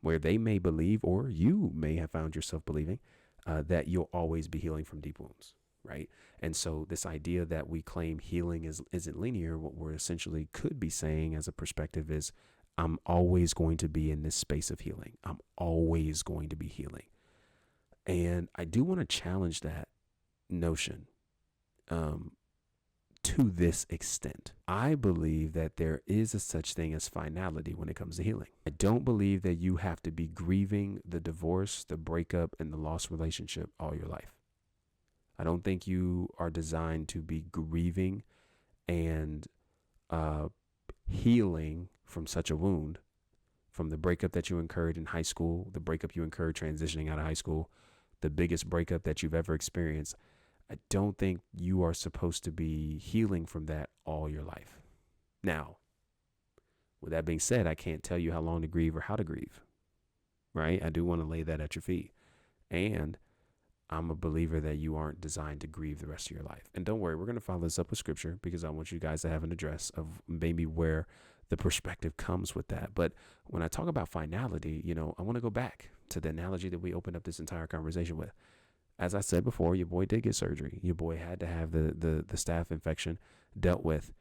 where they may believe, or you may have found yourself believing, that you'll always be healing from deep wounds, right? And so this idea that we claim healing isn't linear, what we're essentially could be saying as a perspective is, I'm always going to be in this space of healing. I'm always going to be healing. And I do want to challenge that notion to this extent. I believe that there is a such thing as finality when it comes to healing. I don't believe that you have to be grieving the divorce, the breakup, and the lost relationship all your life. I don't think you are designed to be grieving and healing from such a wound, from the breakup that you incurred in high school, the breakup you incurred transitioning out of high school, the biggest breakup that you've ever experienced. I don't think you are supposed to be healing from that all your life. Now, with that being said, I can't tell you how long to grieve or how to grieve, right? I do want to lay that at your feet. And I'm a believer that you aren't designed to grieve the rest of your life. And don't worry, we're going to follow this up with scripture because I want you guys to have an address of maybe where the perspective comes with that. But when I talk about finality, I want to go back to the analogy that we opened up this entire conversation with. As I said before, your boy did get surgery. Your boy had to have the staph infection dealt with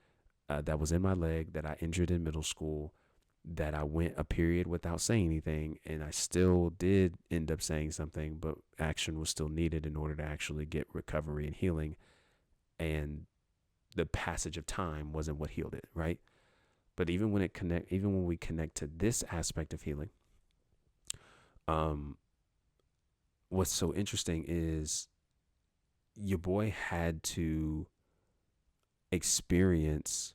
that was in my leg, that I injured in middle school, that I went a period without saying anything, and I still did end up saying something, but action was still needed in order to actually get recovery and healing. And the passage of time wasn't what healed it, right? But even when we connect to this aspect of healing, what's so interesting is your boy had to experience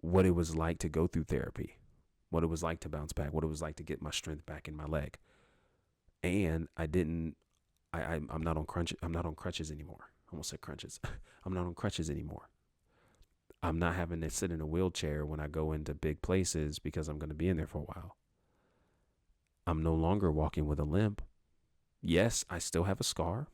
what it was like to go through therapy, what it was like to bounce back, what it was like to get my strength back in my leg. And I'm not on crutches. I'm not on crutches anymore. I almost said crunches. I'm not on crutches anymore. I'm not having to sit in a wheelchair when I go into big places because I'm going to be in there for a while. I'm no longer walking with a limp. Yes, I still have a scar.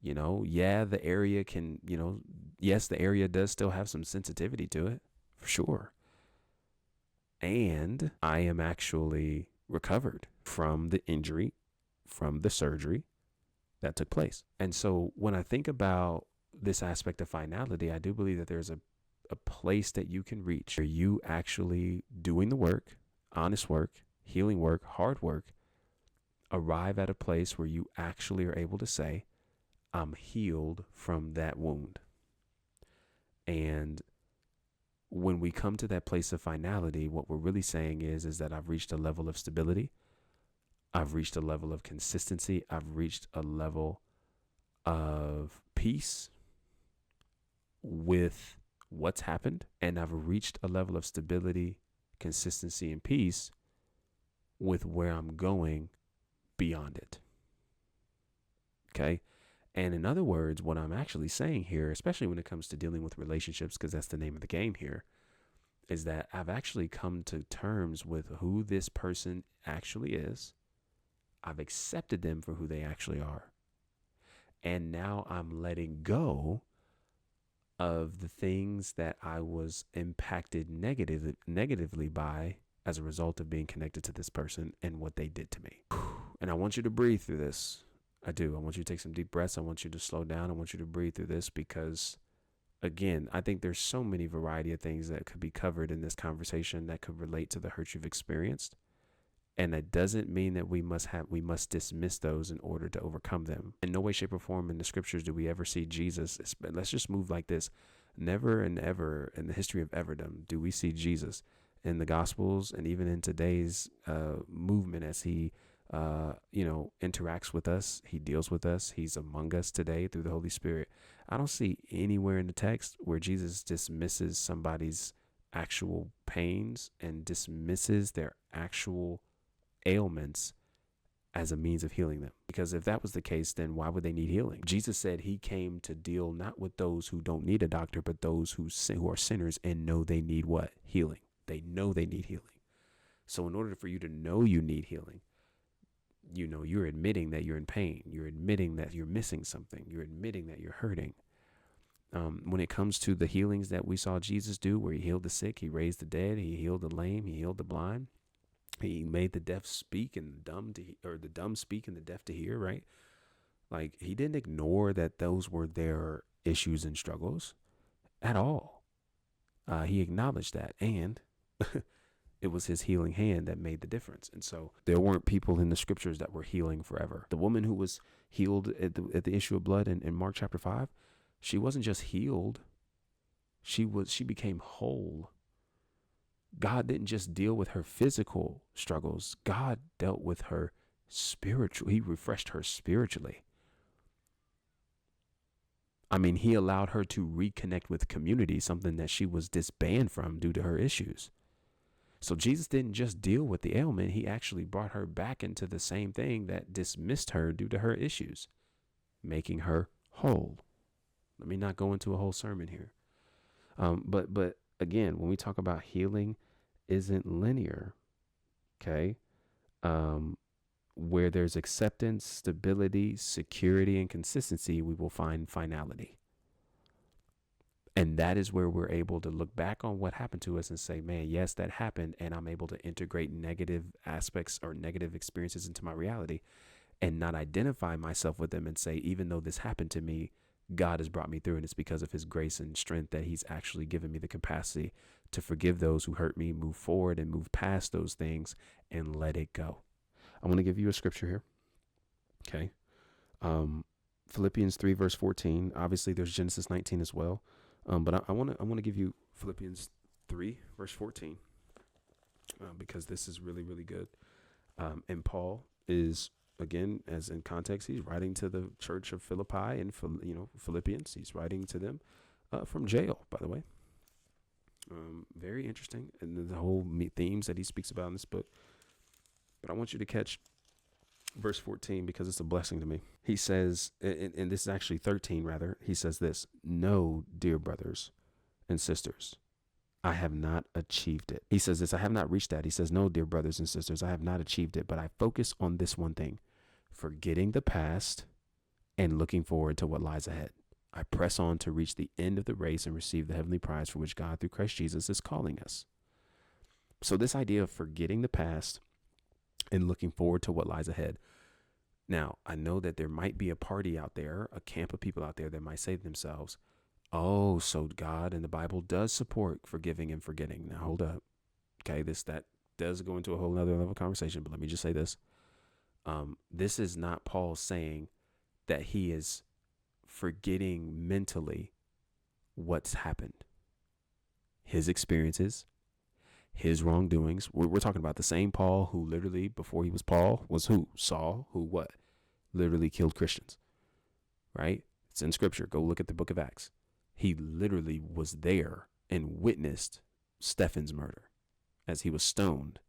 The area the area does still have some sensitivity to it, for sure. And I am actually recovered from the injury, from the surgery that took place. And so when I think about this aspect of finality, I do believe that there's a place that you can reach where you actually doing the work, honest work, healing work, hard work, arrive at a place where you actually are able to say, I'm healed from that wound. And when we come to that place of finality, what we're really saying is that I've reached a level of stability. I've reached a level of consistency. I've reached a level of peace with what's happened. And I've reached a level of stability, consistency, and peace with where I'm going beyond it. Okay. And in other words, what I'm actually saying here, especially when it comes to dealing with relationships, because that's the name of the game here, is that I've actually come to terms with who this person actually is. I've accepted them for who they actually are. And now I'm letting go of the things that I was impacted negatively by as a result of being connected to this person and what they did to me. And I want you to breathe through this. I do. I want you to take some deep breaths. I want you to slow down. I want you to breathe through this because again, I think there's so many variety of things that could be covered in this conversation that could relate to the hurt you've experienced. And that doesn't mean that we must dismiss those in order to overcome them. In no way, shape, or form in the scriptures do we ever see Jesus. Let's just move like this. Never and ever in the history of everdom do we see Jesus in the Gospels and even in today's movement as he, interacts with us. He deals with us. He's among us today through the Holy Spirit. I don't see anywhere in the text where Jesus dismisses somebody's actual pains and dismisses their actual ailments as a means of healing them. Because if that was the case, then why would they need healing? Jesus said he came to deal not with those who don't need a doctor, but those who are sinners and know they need what? Healing. They know they need healing. So in order for you to know you need healing, you're admitting that you're in pain. You're admitting that you're missing something. You're admitting that you're hurting. When it comes to the healings that we saw Jesus do, where he healed the sick, he raised the dead, he healed the lame, he healed the blind, he made the deaf speak and the dumb speak and the deaf to hear, right? Like, he didn't ignore that those were their issues and struggles at all. He acknowledged that, and it was his healing hand that made the difference. And so there weren't people in the scriptures that were healing forever. The woman who was healed at the issue of blood in Mark chapter 5, she wasn't just healed. She became whole. God didn't just deal with her physical struggles. God dealt with her spiritual. He refreshed her spiritually. I mean, he allowed her to reconnect with community, something that she was disbanded from due to her issues. So Jesus didn't just deal with the ailment. He actually brought her back into the same thing that dismissed her due to her issues, making her whole. Let me not go into a whole sermon here. But again, when we talk about healing isn't linear, okay? Where there's acceptance, stability, security, and consistency, we will find finality. And that is where we're able to look back on what happened to us and say, man, yes, that happened. And I'm able to integrate negative aspects or negative experiences into my reality and not identify myself with them and say, even though this happened to me, God has brought me through, and it's because of his grace and strength that he's actually given me the capacity to forgive those who hurt me, move forward and move past those things and let it go. I want to give you a scripture here. Okay. Philippians 3 verse 14. Obviously there's Genesis 19 as well. But I want to give you Philippians 3 verse 14 because this is really, really good. And Paul is, again, as in context, he's writing to the church of Philippi and Philippians. He's writing to them from jail, by the way. Very interesting, and the whole themes that he speaks about in this book. But I want you to catch verse 14 because it's a blessing to me. He says, and this is actually 13 rather. He says this: "No, dear brothers and sisters, I have not achieved it." He says this: "I have not reached that." He says, "No, dear brothers and sisters, I have not achieved it, but I focus on this one thing, forgetting the past and looking forward to what lies ahead. I press on to reach the end of the race and receive the heavenly prize for which God through Christ Jesus is calling us." So this idea of forgetting the past and looking forward to what lies ahead. Now, I know that there might be a party out there, a camp of people out there that might say to themselves, oh, so God and the Bible does support forgiving and forgetting. Now, hold up. Okay, that does go into a whole nother level of conversation, but let me just say this. This is not Paul saying that he is forgetting mentally what's happened. His experiences, his wrongdoings. We're talking about the same Paul who literally, before he was Paul, was who? Saul, who what? Literally killed Christians, right? It's in scripture. Go look at the book of Acts. He literally was there and witnessed Stephen's murder as he was stoned,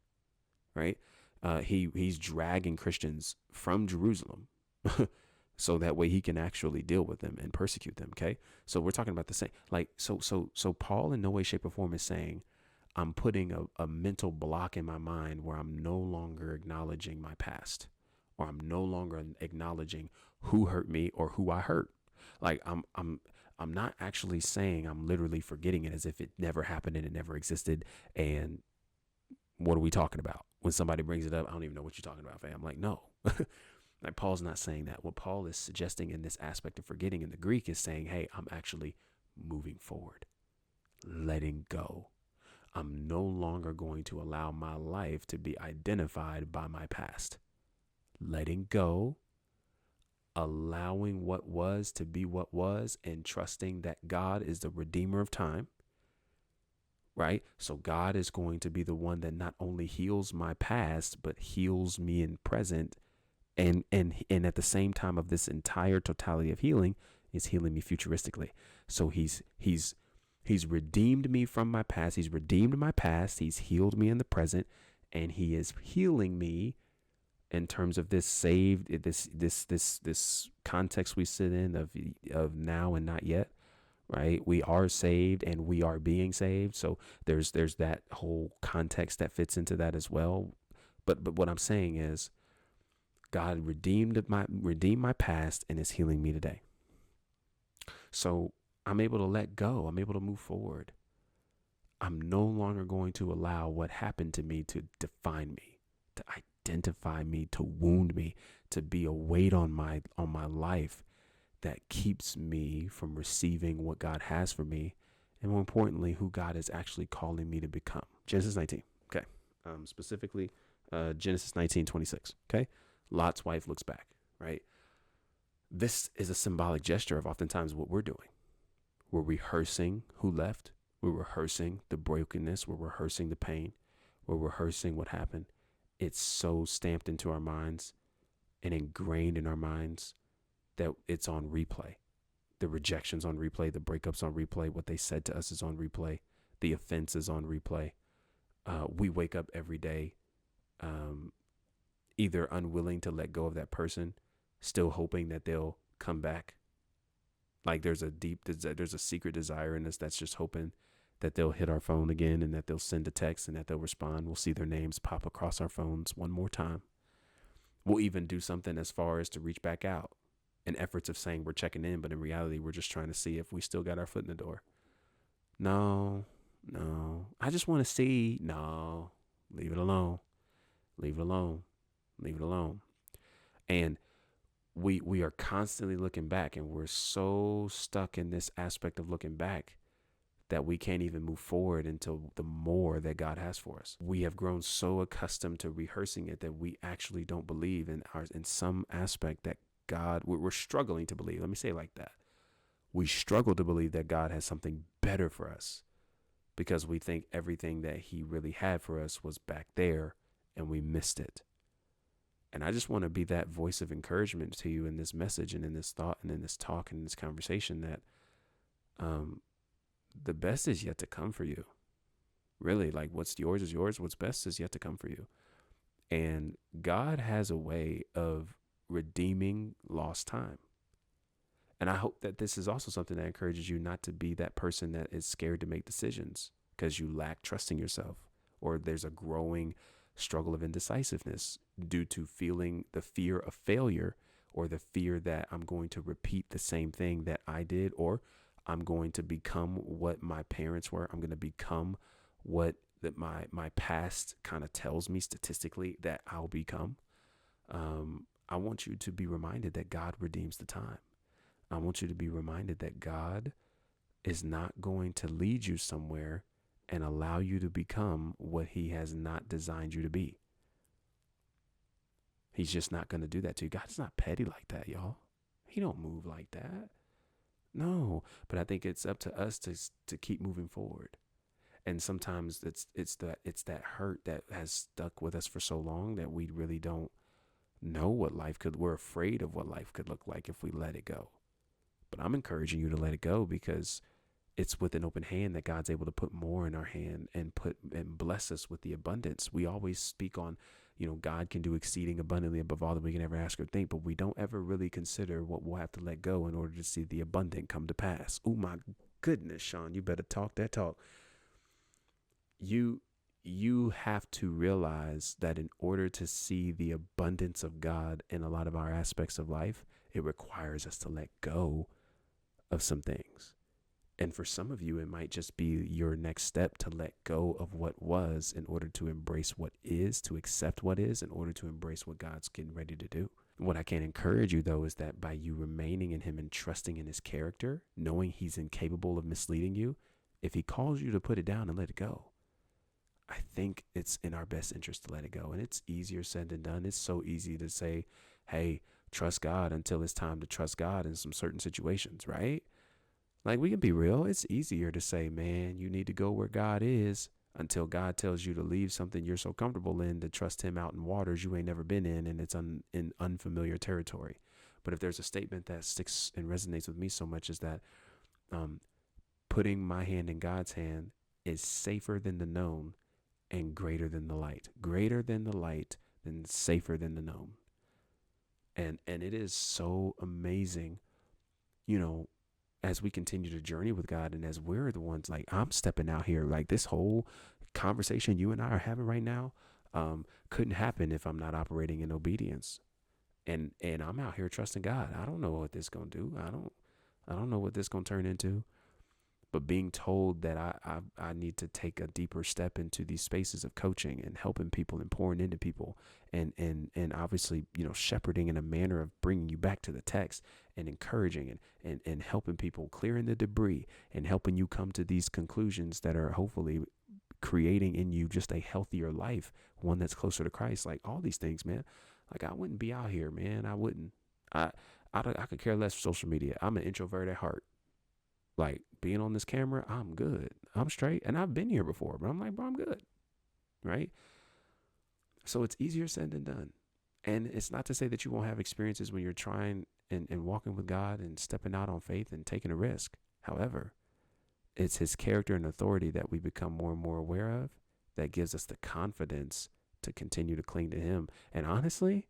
right? He's dragging Christians from Jerusalem so that way he can actually deal with them and persecute them, okay? So we're talking about the same, so Paul in no way, shape, or form is saying, I'm putting a mental block in my mind where I'm no longer acknowledging my past, or I'm no longer acknowledging who hurt me or who I hurt. Like I'm not actually saying I'm literally forgetting it as if it never happened and it never existed. And what are we talking about? When somebody brings it up, I don't even know what you're talking about, fam. Like, no, like Paul's not saying that. What Paul is suggesting in this aspect of forgetting in the Greek is saying, hey, I'm actually moving forward, letting go. I'm no longer going to allow my life to be identified by my past. Letting go, allowing what was to be what was, and trusting that God is the redeemer of time, right? So God is going to be the one that not only heals my past, but heals me in present. And at the same time of this entire totality of healing is healing me futuristically. So he's redeemed me from my past. He's redeemed my past. He's healed me in the present, and he is healing me in terms of this saved, this context we sit in of now and not yet, right? We are saved and we are being saved. So there's that whole context that fits into that as well. But what I'm saying is God redeemed my past and is healing me today. So I'm able to let go. I'm able to move forward. I'm no longer going to allow what happened to me to define me, to identify me, to wound me, to be a weight on my life that keeps me from receiving what God has for me, and more importantly, who God is actually calling me to become. Genesis 19. Okay. Specifically, Genesis 19:26. Okay. Lot's wife looks back, right? This is a symbolic gesture of oftentimes what we're doing. We're rehearsing who left. We're rehearsing the brokenness. We're rehearsing the pain. We're rehearsing what happened. It's so stamped into our minds and ingrained in our minds that it's on replay. The rejection's on replay. The breakup's on replay. What they said to us is on replay. The offense is on replay. We wake up every day either unwilling to let go of that person, still hoping that they'll come back. Like there's a secret desire in us that's just hoping that they'll hit our phone again and that they'll send a text and that they'll respond. We'll see their names pop across our phones one more time. We'll even do something as far as to reach back out in efforts of saying we're checking in, but in reality, we're just trying to see if we still got our foot in the door. No, I just want to see. No, leave it alone. Leave it alone. Leave it alone. And we are constantly looking back, and we're so stuck in this aspect of looking back that we can't even move forward into the more that God has for us. We have grown so accustomed to rehearsing it that we actually don't believe in some aspect that God, we're struggling to believe. Let me say it like that. We struggle to believe that God has something better for us because we think everything that he really had for us was back there and we missed it. And I just want to be that voice of encouragement to you in this message and in this thought and in this talk and in this conversation that the best is yet to come for you. Really, like what's yours is yours. What's best is yet to come for you. And God has a way of redeeming lost time. And I hope that this is also something that encourages you not to be that person that is scared to make decisions because you lack trust in yourself, or there's a growing struggle of indecisiveness due to feeling the fear of failure, or the fear that I'm going to repeat the same thing that I did, or I'm going to become what my parents were. I'm going to become what that my past kind of tells me statistically that I'll become. I want you to be reminded that God redeems the time. I want you to be reminded that God is not going to lead you somewhere and allow you to become what he has not designed you to be. He's just not going to do that to you. God's not petty like that, y'all. He don't move like that. No, but I think it's up to us to keep moving forward. And sometimes it's that hurt that has stuck with us for so long that we really don't know what life could. We're afraid of what life could look like if we let it go. But I'm encouraging you to let it go because it's with an open hand that God's able to put more in our hand and bless us with the abundance. We always speak on, God can do exceeding abundantly above all that we can ever ask or think, but we don't ever really consider what we'll have to let go in order to see the abundant come to pass. Oh my goodness, Sean, you better talk that talk. You have to realize that in order to see the abundance of God in a lot of our aspects of life, it requires us to let go of some things. And for some of you, it might just be your next step to let go of what was in order to embrace what is, to accept what is, in order to embrace what God's getting ready to do. What I can encourage you, though, is that by you remaining in him and trusting in his character, knowing he's incapable of misleading you, if he calls you to put it down and let it go, I think it's in our best interest to let it go. And it's easier said than done. It's so easy to say, hey, trust God until it's time to trust God in some certain situations, right? Like, we can be real. It's easier to say, man, you need to go where God is until God tells you to leave something you're so comfortable in to trust him out in waters you ain't never been in, and it's in unfamiliar territory. But if there's a statement that sticks and resonates with me so much, is that putting my hand in God's hand is safer than the known and greater than the light. Greater than the light and safer than the known. And it is so amazing, as we continue to journey with God, and as we're the ones, like, I'm stepping out here, like this whole conversation you and I are having right now couldn't happen if I'm not operating in obedience. And I'm out here trusting God. I don't know what this gonna do. I don't know what this gonna turn into. But being told that I need to take a deeper step into these spaces of coaching and helping people and pouring into people and obviously, shepherding in a manner of bringing you back to the text and encouraging and helping people, clearing the debris and helping you come to these conclusions that are hopefully creating in you just a healthier life, one that's closer to Christ. Like, all these things, man. Like, I wouldn't be out here, man. I wouldn't. I could care less for social media. I'm an introvert at heart. Like, being on this camera, I'm good. I'm straight. And I've been here before, but I'm like, bro, I'm good. Right? So it's easier said than done. And it's not to say that you won't have experiences when you're trying and walking with God and stepping out on faith and taking a risk. However, it's his character and authority that we become more and more aware of that gives us the confidence to continue to cling to him. And honestly,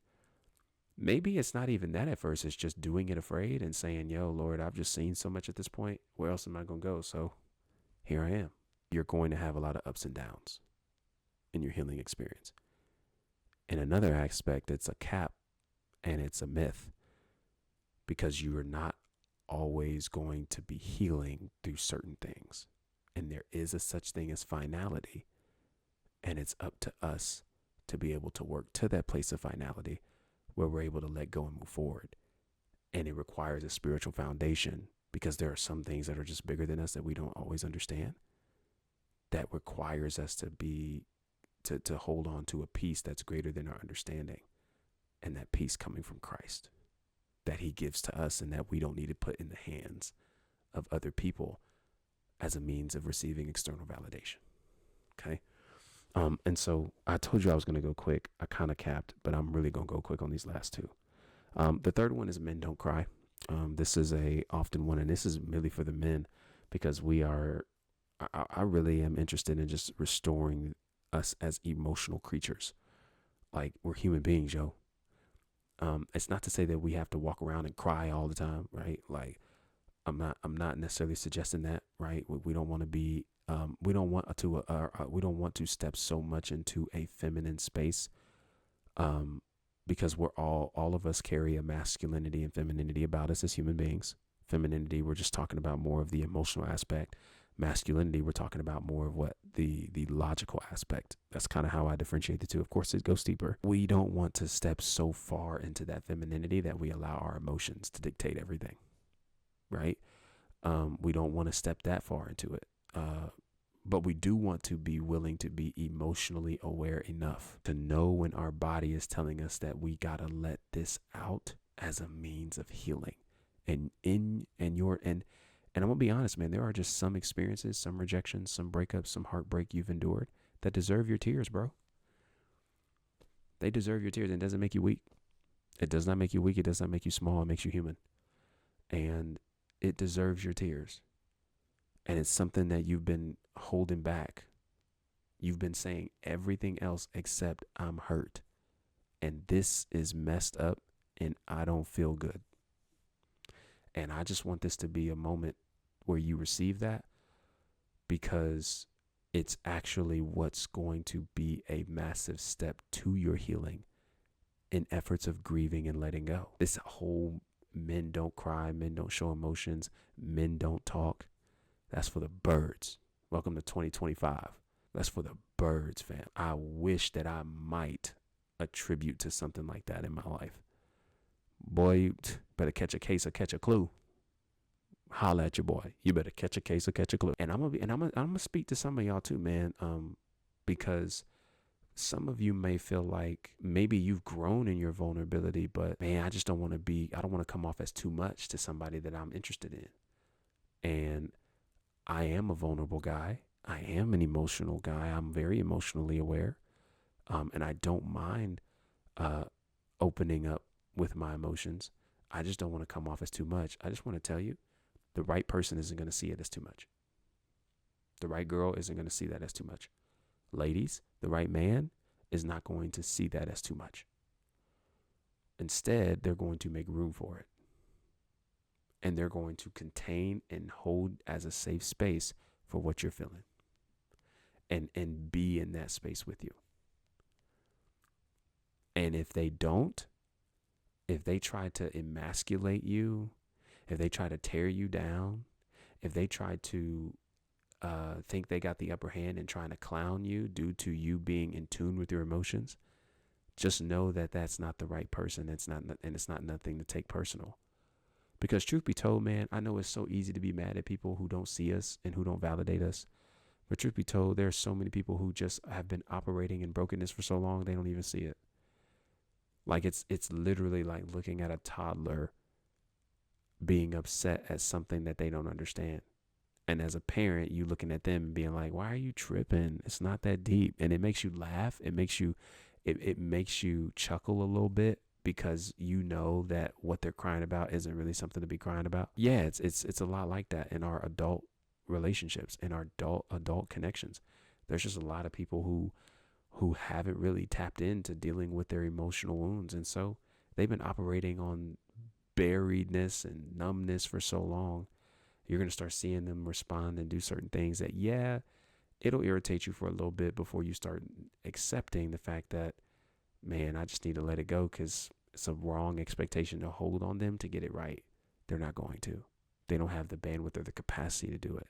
maybe it's not even that at first. It's just doing it afraid and saying, yo, Lord, I've just seen so much at this point. Where else am I going to go? So here I am. You're going to have a lot of ups and downs in your healing experience. In another aspect, it's a cap and it's a myth, because you are not always going to be healing through certain things. And there is a such thing as finality. And it's up to us to be able to work to that place of finality where we're able to let go and move forward. And it requires a spiritual foundation, because there are some things that are just bigger than us that we don't always understand. That requires us to hold on to a peace that's greater than our understanding. And that peace coming from Christ that he gives to us, and that we don't need to put in the hands of other people as a means of receiving external validation. Okay. And so I told you I was going to go quick. I kind of capped, but I'm really going to go quick on these last two. The third one is men don't cry. This is a often one, and this is really for the men, because I really am interested in just restoring us as emotional creatures. Like, we're human beings, yo. It's not to say that we have to walk around and cry all the time, right? Like, I'm not necessarily suggesting that, right? We don't want to be, we don't want to step so much into a feminine space, because all of us carry a masculinity and femininity about us as human beings. Femininity, we're just talking about more of the emotional aspect. Masculinity, we're talking about more of what the logical aspect. That's kind of how I differentiate the two. Of course, it goes deeper. We don't want to step so far into that femininity that we allow our emotions to dictate everything, right? We don't want to step that far into it. But we do want to be willing to be emotionally aware enough to know when our body is telling us that we got to let this out as a means of healing. And I'm going to be honest, man, there are just some experiences, some rejections, some breakups, some heartbreak you've endured that deserve your tears, bro. They deserve your tears, and it doesn't make you weak. It does not make you weak. It does not make you small. It makes you human. And it deserves your tears. And it's something that you've been holding back. You've been saying everything else except I'm hurt. And this is messed up, and I don't feel good. And I just want this to be a moment where you receive that, because it's actually what's going to be a massive step to your healing in efforts of grieving and letting go. This whole men don't cry, men don't show emotions, men don't talk. That's for the birds. Welcome to 2025. That's for the birds, fam. I wish that I might attribute to something like that in my life. boy, you better catch a case or catch a clue. Holla at your boy. You better catch a case or catch a clue. And I'm gonna speak to some of y'all too, man. Because some of you may feel like maybe you've grown in your vulnerability, but man, I don't want to come off as too much to somebody that I'm interested in. And I am a vulnerable guy. I am an emotional guy. I'm very emotionally aware. And I don't mind opening up with my emotions. I just don't want to come off as too much. I just want to tell you, the right person isn't going to see it as too much. The right girl isn't going to see that as too much. Ladies, the right man is not going to see that as too much. Instead, they're going to make room for it. And they're going to contain and hold as a safe space for what you're feeling. And be in that space with you. And if they don't, if they try to emasculate you, if they try to tear you down, if they try to think they got the upper hand and trying to clown you due to you being in tune with your emotions, just know that that's not the right person. It's not nothing to take personal. Because truth be told, man, I know it's so easy to be mad at people who don't see us and who don't validate us. But truth be told, there's so many people who just have been operating in brokenness for so long, they don't even see it. Like it's literally like looking at a toddler being upset at something that they don't understand. And as a parent, you looking at them and being like, why are you tripping? It's not that deep. And it makes you laugh. It makes you chuckle a little bit, because you know that what they're crying about isn't really something to be crying about. Yeah, it's a lot like that in our adult relationships, in our adult connections. There's just a lot of people who haven't really tapped into dealing with their emotional wounds. And so they've been operating on buriedness and numbness for so long. You're going to start seeing them respond and do certain things that, yeah, it'll irritate you for a little bit before you start accepting the fact that, man, I just need to let it go, because it's a wrong expectation to hold on them to get it right. They're not going to. They don't have the bandwidth or the capacity to do it.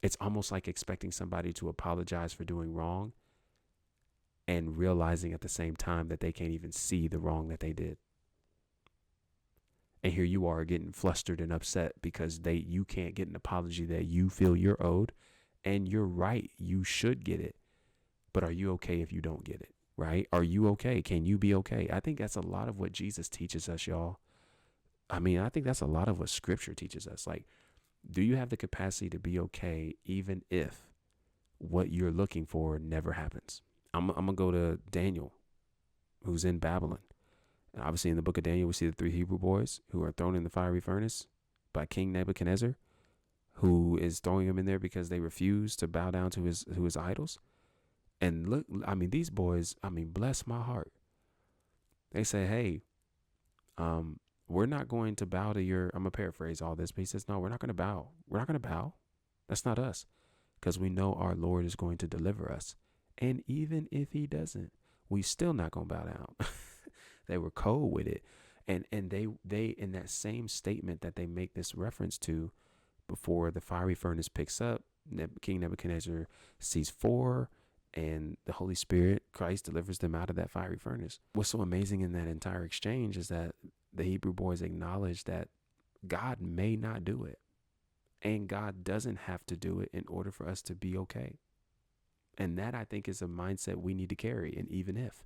It's almost like expecting somebody to apologize for doing wrong and realizing at the same time that they can't even see the wrong that they did. And here you are getting flustered and upset because you can't get an apology that you feel you're owed. And you're right, you should get it. But are you okay if you don't get it, right? Are you okay? Can you be okay? I think that's a lot of what Jesus teaches us, y'all. I mean, I think that's a lot of what scripture teaches us. Like, do you have the capacity to be okay even if what you're looking for never happens? I'm going to go to Daniel, who's in Babylon. And obviously in the book of Daniel, we see the 3 Hebrew boys who are thrown in the fiery furnace by King Nebuchadnezzar, who is throwing them in there because they refuse to bow down to his idols. And look, I mean, these boys, I mean, bless my heart. They say, hey, we're not going to bow to your, I'm going to paraphrase all this, but he says, no, we're not going to bow. We're not going to bow. That's not us, because we know our Lord is going to deliver us. And even if he doesn't, we still not going to bow down. They were cold with it. And they in that same statement that they make this reference to before the fiery furnace picks up, King Nebuchadnezzar sees 4, and the Holy Spirit, Christ, delivers them out of that fiery furnace. What's so amazing in that entire exchange is that the Hebrew boys acknowledge that God may not do it. And God doesn't have to do it in order for us to be okay. And that, I think, is a mindset we need to carry. And even if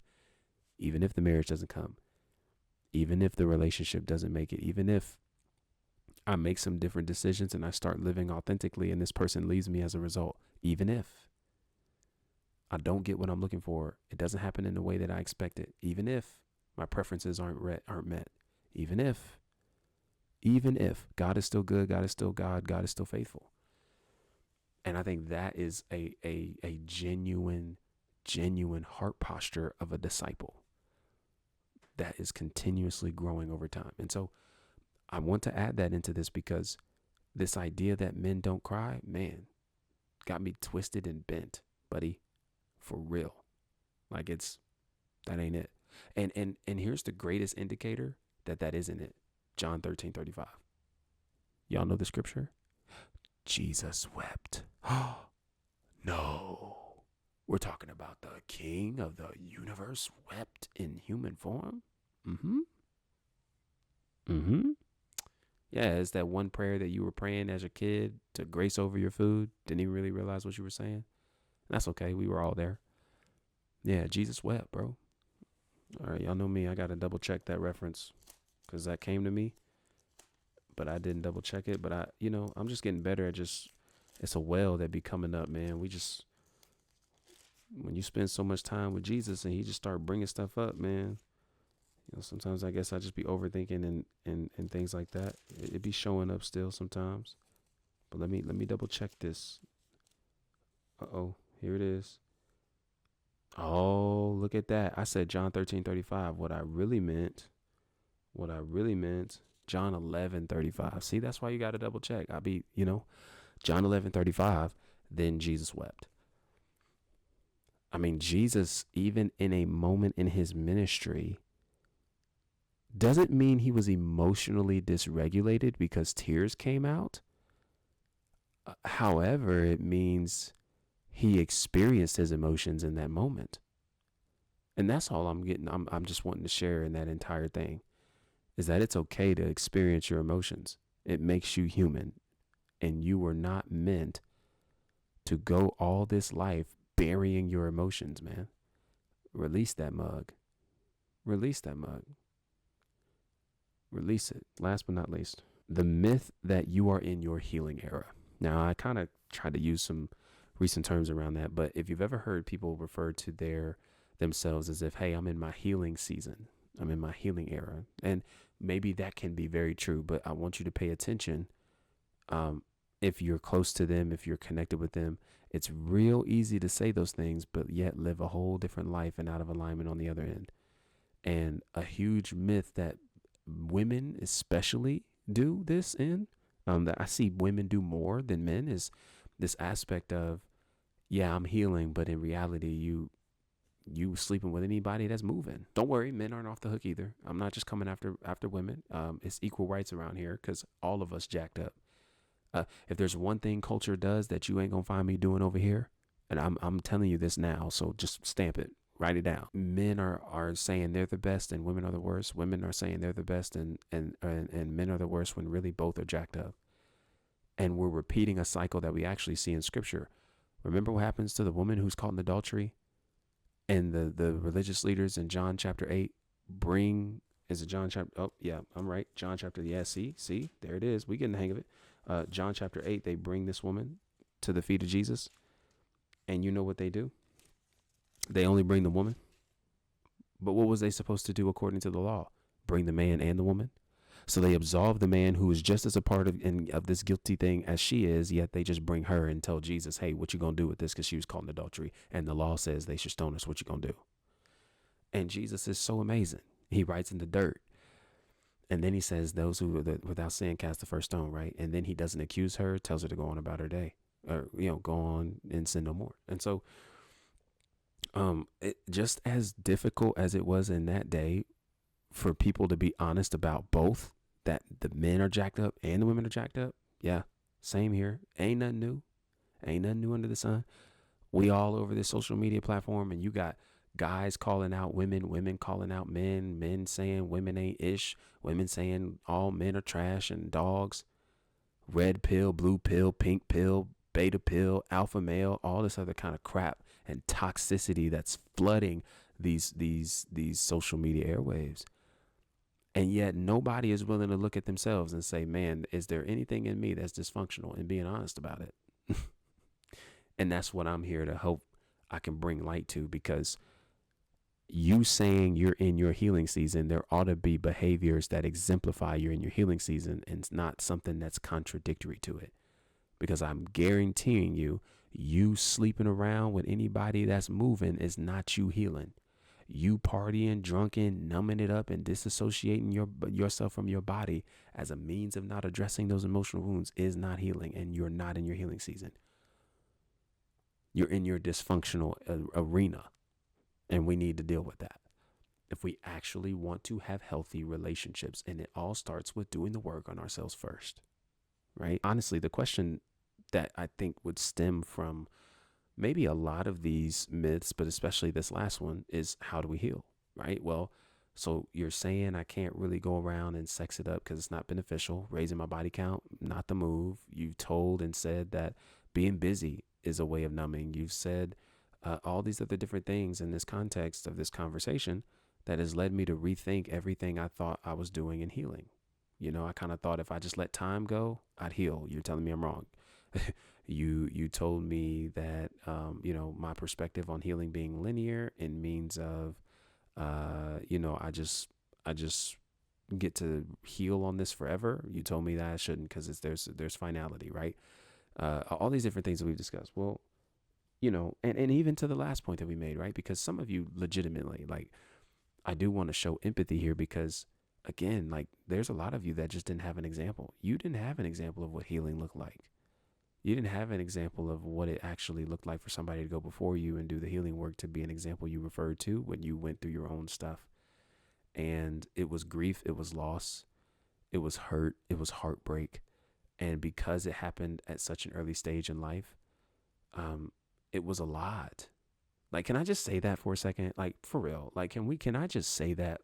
the marriage doesn't come, even if the relationship doesn't make it, even if I make some different decisions and I start living authentically and this person leaves me as a result, even if I don't get what I'm looking for, it doesn't happen in the way that I expected, even if my preferences aren't met, even if God is still good, God is still God, God is still faithful. And I think that is a genuine heart posture of a disciple that is continuously growing over time. And so I want to add that into this, because this idea that men don't cry, man, got me twisted and bent, buddy, for real. Like that ain't it. And here's the greatest indicator that isn't it. John 13:35. Y'all know the scripture? Jesus wept. No. We're talking about the King of the universe wept in human form? Mm-hmm. Mm-hmm. Yeah, it's that one prayer that you were praying as a kid to grace over your food. Didn't even really realize what you were saying. That's okay. We were all there. Yeah, Jesus wept, bro. All right, y'all know me. I got to double check that reference because that came to me, but I didn't double check it. But I'm just getting better at it's a well that be coming up, man. When you spend so much time with Jesus and he just start bringing stuff up, man, sometimes I guess I just be overthinking and things like that. It be showing up still sometimes. But let me double check this. Uh-oh, here it is. Oh, look at that. I said John 13:35. What I really meant, John 11:35. See, that's why you got to double check. John 11:35, then Jesus wept. I mean, Jesus, even in a moment in his ministry, doesn't mean he was emotionally dysregulated because tears came out. However, it means he experienced his emotions in that moment. And that's all I'm getting. I'm just wanting to share in that entire thing is that it's okay to experience your emotions. It makes you human. And you were not meant to go all this life burying your emotions, man. Release that mug. Release that mug. Release it. Last but not least, the myth that you are in your healing era. Now, I kind of tried to use some recent terms around that, but if you've ever heard people refer to themselves as if, hey, I'm in my healing season, I'm in my healing era, and maybe that can be very true, but I want you to pay attention. If you're close to them, if you're connected with them, it's real easy to say those things, but yet live a whole different life and out of alignment on the other end. And a huge myth that women especially do this in, that I see women do more than men, is this aspect of, yeah, I'm healing, but in reality, you sleeping with anybody that's moving. Don't worry, men aren't off the hook either. I'm not just coming after women. It's equal rights around here because all of us jacked up. If there's one thing culture does that you ain't gonna find me doing over here, and I'm telling you this now, so just stamp it, write it down. Men are saying they're the best and women are the worst. Women are saying they're the best and men are the worst when really both are jacked up. And we're repeating a cycle that we actually see in scripture. Remember what happens to the woman who's caught in adultery? And the religious leaders in John chapter 8 is it John chapter, oh yeah, I'm right. John chapter, yeah, see, there it is. We getting the hang of it. John chapter 8, they bring this woman to the feet of Jesus. And you know what they do? They only bring the woman. But what was they supposed to do according to the law? Bring the man and the woman? So they absolve the man who is just as a part of this guilty thing as she is, yet they just bring her and tell Jesus, hey, what you going to do with this? Because she was caught in adultery. And the law says they should stone us. What you going to do? And Jesus is so amazing. He writes in the dirt. And then he says, those who are without sin cast the first stone, right? And then he doesn't accuse her, tells her to go on about her day. Or, go on and sin no more. And so just as difficult as it was in that day for people to be honest about both, that the men are jacked up and the women are jacked up. Yeah, same here. Ain't nothing new. Ain't nothing new under the sun. We all over this social media platform, and you got guys calling out women, women calling out men, men saying women ain't ish, women saying all men are trash and dogs, red pill, blue pill, pink pill, beta pill, alpha male, all this other kind of crap and toxicity that's flooding these social media airwaves. And yet nobody is willing to look at themselves and say, man, is there anything in me that's dysfunctional, and being honest about it? And that's what I'm here to hope I can bring light to, because you saying you're in your healing season, there ought to be behaviors that exemplify you're in your healing season, and it's not something that's contradictory to it. Because I'm guaranteeing you sleeping around with anybody that's moving is not you healing. You partying, drunken, numbing it up, and disassociating yourself from your body as a means of not addressing those emotional wounds is not healing, and you're not in your healing season. You're in your dysfunctional arena, and we need to deal with that if we actually want to have healthy relationships. And it all starts with doing the work on ourselves first, right? Honestly, the question that I think would stem from maybe a lot of these myths, but especially this last one, is how do we heal, right? Well, So you're saying I can't really go around and sex it up because it's not beneficial. Raising my body count, not the move. You've told and said that being busy is a way of numbing. You've said all these other different things in this context of this conversation that has led me to rethink everything I thought I was doing in healing. I kind of thought if I just let time go, I'd heal. You're telling me I'm wrong. You told me that my perspective on healing being linear in means of I just get to heal on this forever. You told me that I shouldn't because there's finality, right? All these different things that we've discussed. Well, and even to the last point that we made, right? Because some of you legitimately, like, I do want to show empathy here because, again, like, there's a lot of you that just didn't have an example. You didn't have an example of what healing looked like. You didn't have an example of what it actually looked like for somebody to go before you and do the healing work to be an example you referred to when you went through your own stuff. And it was grief, it was loss, it was hurt, it was heartbreak. And because it happened at such an early stage in life, it was a lot. Like, can I just say that for a second? Like, for real, like, can I just say that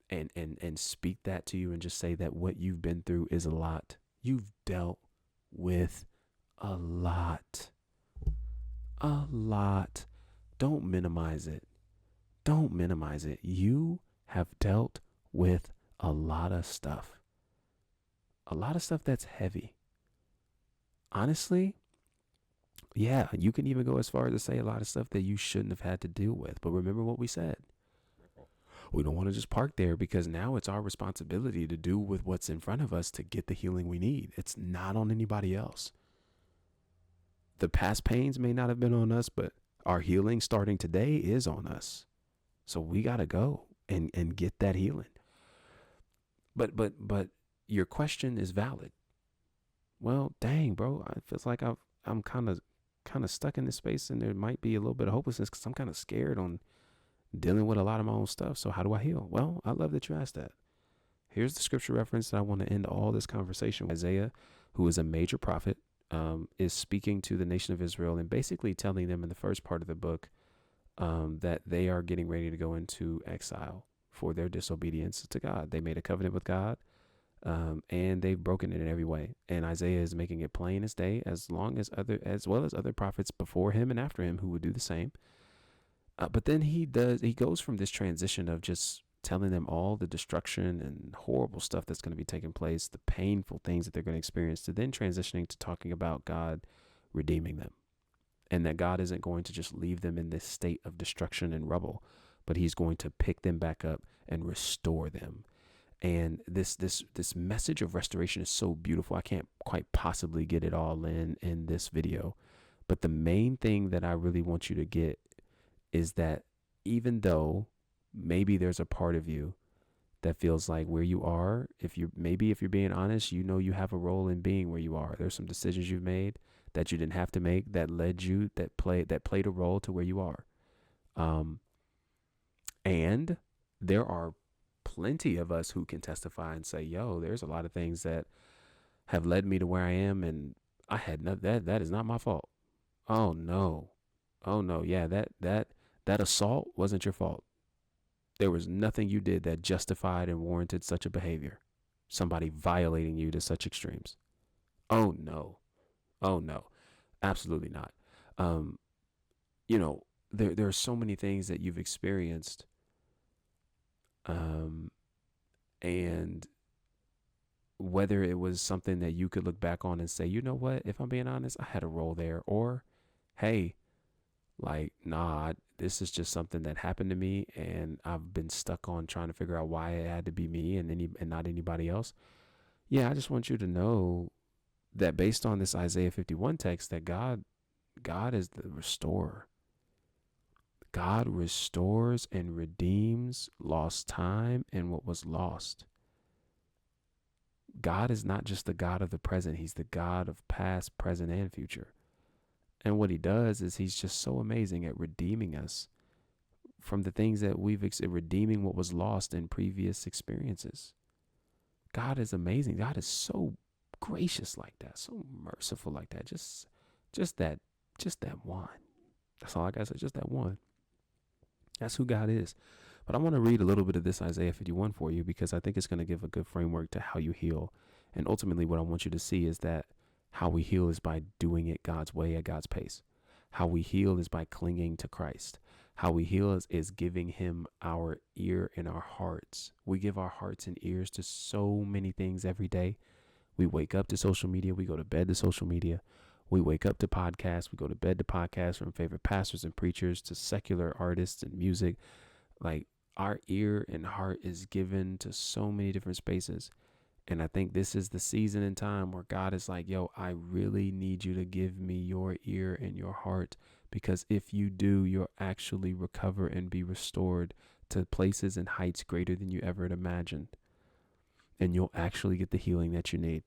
and speak that to you and just say that what you've been through is a lot. You've dealt with a lot. A lot. Don't minimize it. Don't minimize it. You have dealt with a lot of stuff. A lot of stuff that's heavy. Honestly, yeah, you can even go as far as to say a lot of stuff that you shouldn't have had to deal with. But remember what we said. We don't want to just park there because now it's our responsibility to do with what's in front of us to get the healing we need. It's not on anybody else. The past pains may not have been on us, but our healing starting today is on us. So we got to go and get that healing. But your question is valid. Well, dang, bro, it feels like I'm kind of stuck in this space, and there might be a little bit of hopelessness because I'm kind of scared on dealing with a lot of my own stuff. So how do I heal? Well, I love that you asked that. Here's the scripture reference that I want to end all this conversation with. Isaiah, who is a major prophet, is speaking to the nation of Israel and basically telling them in the first part of the book that they are getting ready to go into exile for their disobedience to God. They made a covenant with God, and they've broken it in every way. And Isaiah is making it plain as day, as well as other prophets before him and after him who would do the same. But then he goes from this transition of just telling them all the destruction and horrible stuff that's going to be taking place, the painful things that they're going to experience, to then transitioning to talking about God redeeming them. And that God isn't going to just leave them in this state of destruction and rubble, but he's going to pick them back up and restore them. And this message of restoration is so beautiful. I can't quite possibly get it all in this video. But the main thing that I really want you to get is that even though maybe there's a part of you that feels like where you are, if you're being honest, you have a role in being where you are. There's some decisions you've made that you didn't have to make that played a role to where you are. And there are plenty of us who can testify and say, yo, there's a lot of things that have led me to where I am, and I had that is not my fault. Oh no. Yeah, that assault wasn't your fault. There was nothing you did that justified and warranted such a behavior. Somebody violating you to such extremes. Oh no. Absolutely not. There are so many things that you've experienced. And whether it was something that you could look back on and say, you know what, if I'm being honest, I had a role there, or, hey, like, nah, this is just something that happened to me, and I've been stuck on trying to figure out why it had to be me and not anybody else. Yeah, I just want you to know that based on this Isaiah 51 text, that God is the restorer. God restores and redeems lost time and what was lost. God is not just the God of the present. He's the God of past, present, and future. And what he does is he's just so amazing at redeeming us from the things that redeeming what was lost in previous experiences. God is amazing. God is so gracious like that, so merciful like that. Just that one. That's all I gotta say. Just that one. That's who God is. But I want to read a little bit of this Isaiah 51 for you because I think it's going to give a good framework to how you heal. And ultimately, what I want you to see is that how we heal is by doing it God's way at God's pace. How we heal is by clinging to Christ. How we heal is giving him our ear and our hearts. We give our hearts and ears to so many things every day. We wake up to social media. We go to bed to social media. We wake up to podcasts. We go to bed to podcasts from favorite pastors and preachers to secular artists and music. Like, our ear and heart is given to so many different spaces. And I think this is the season and time where God is like, yo, I really need you to give me your ear and your heart, because if you do, you'll actually recover and be restored to places and heights greater than you ever had imagined. And you'll actually get the healing that you need.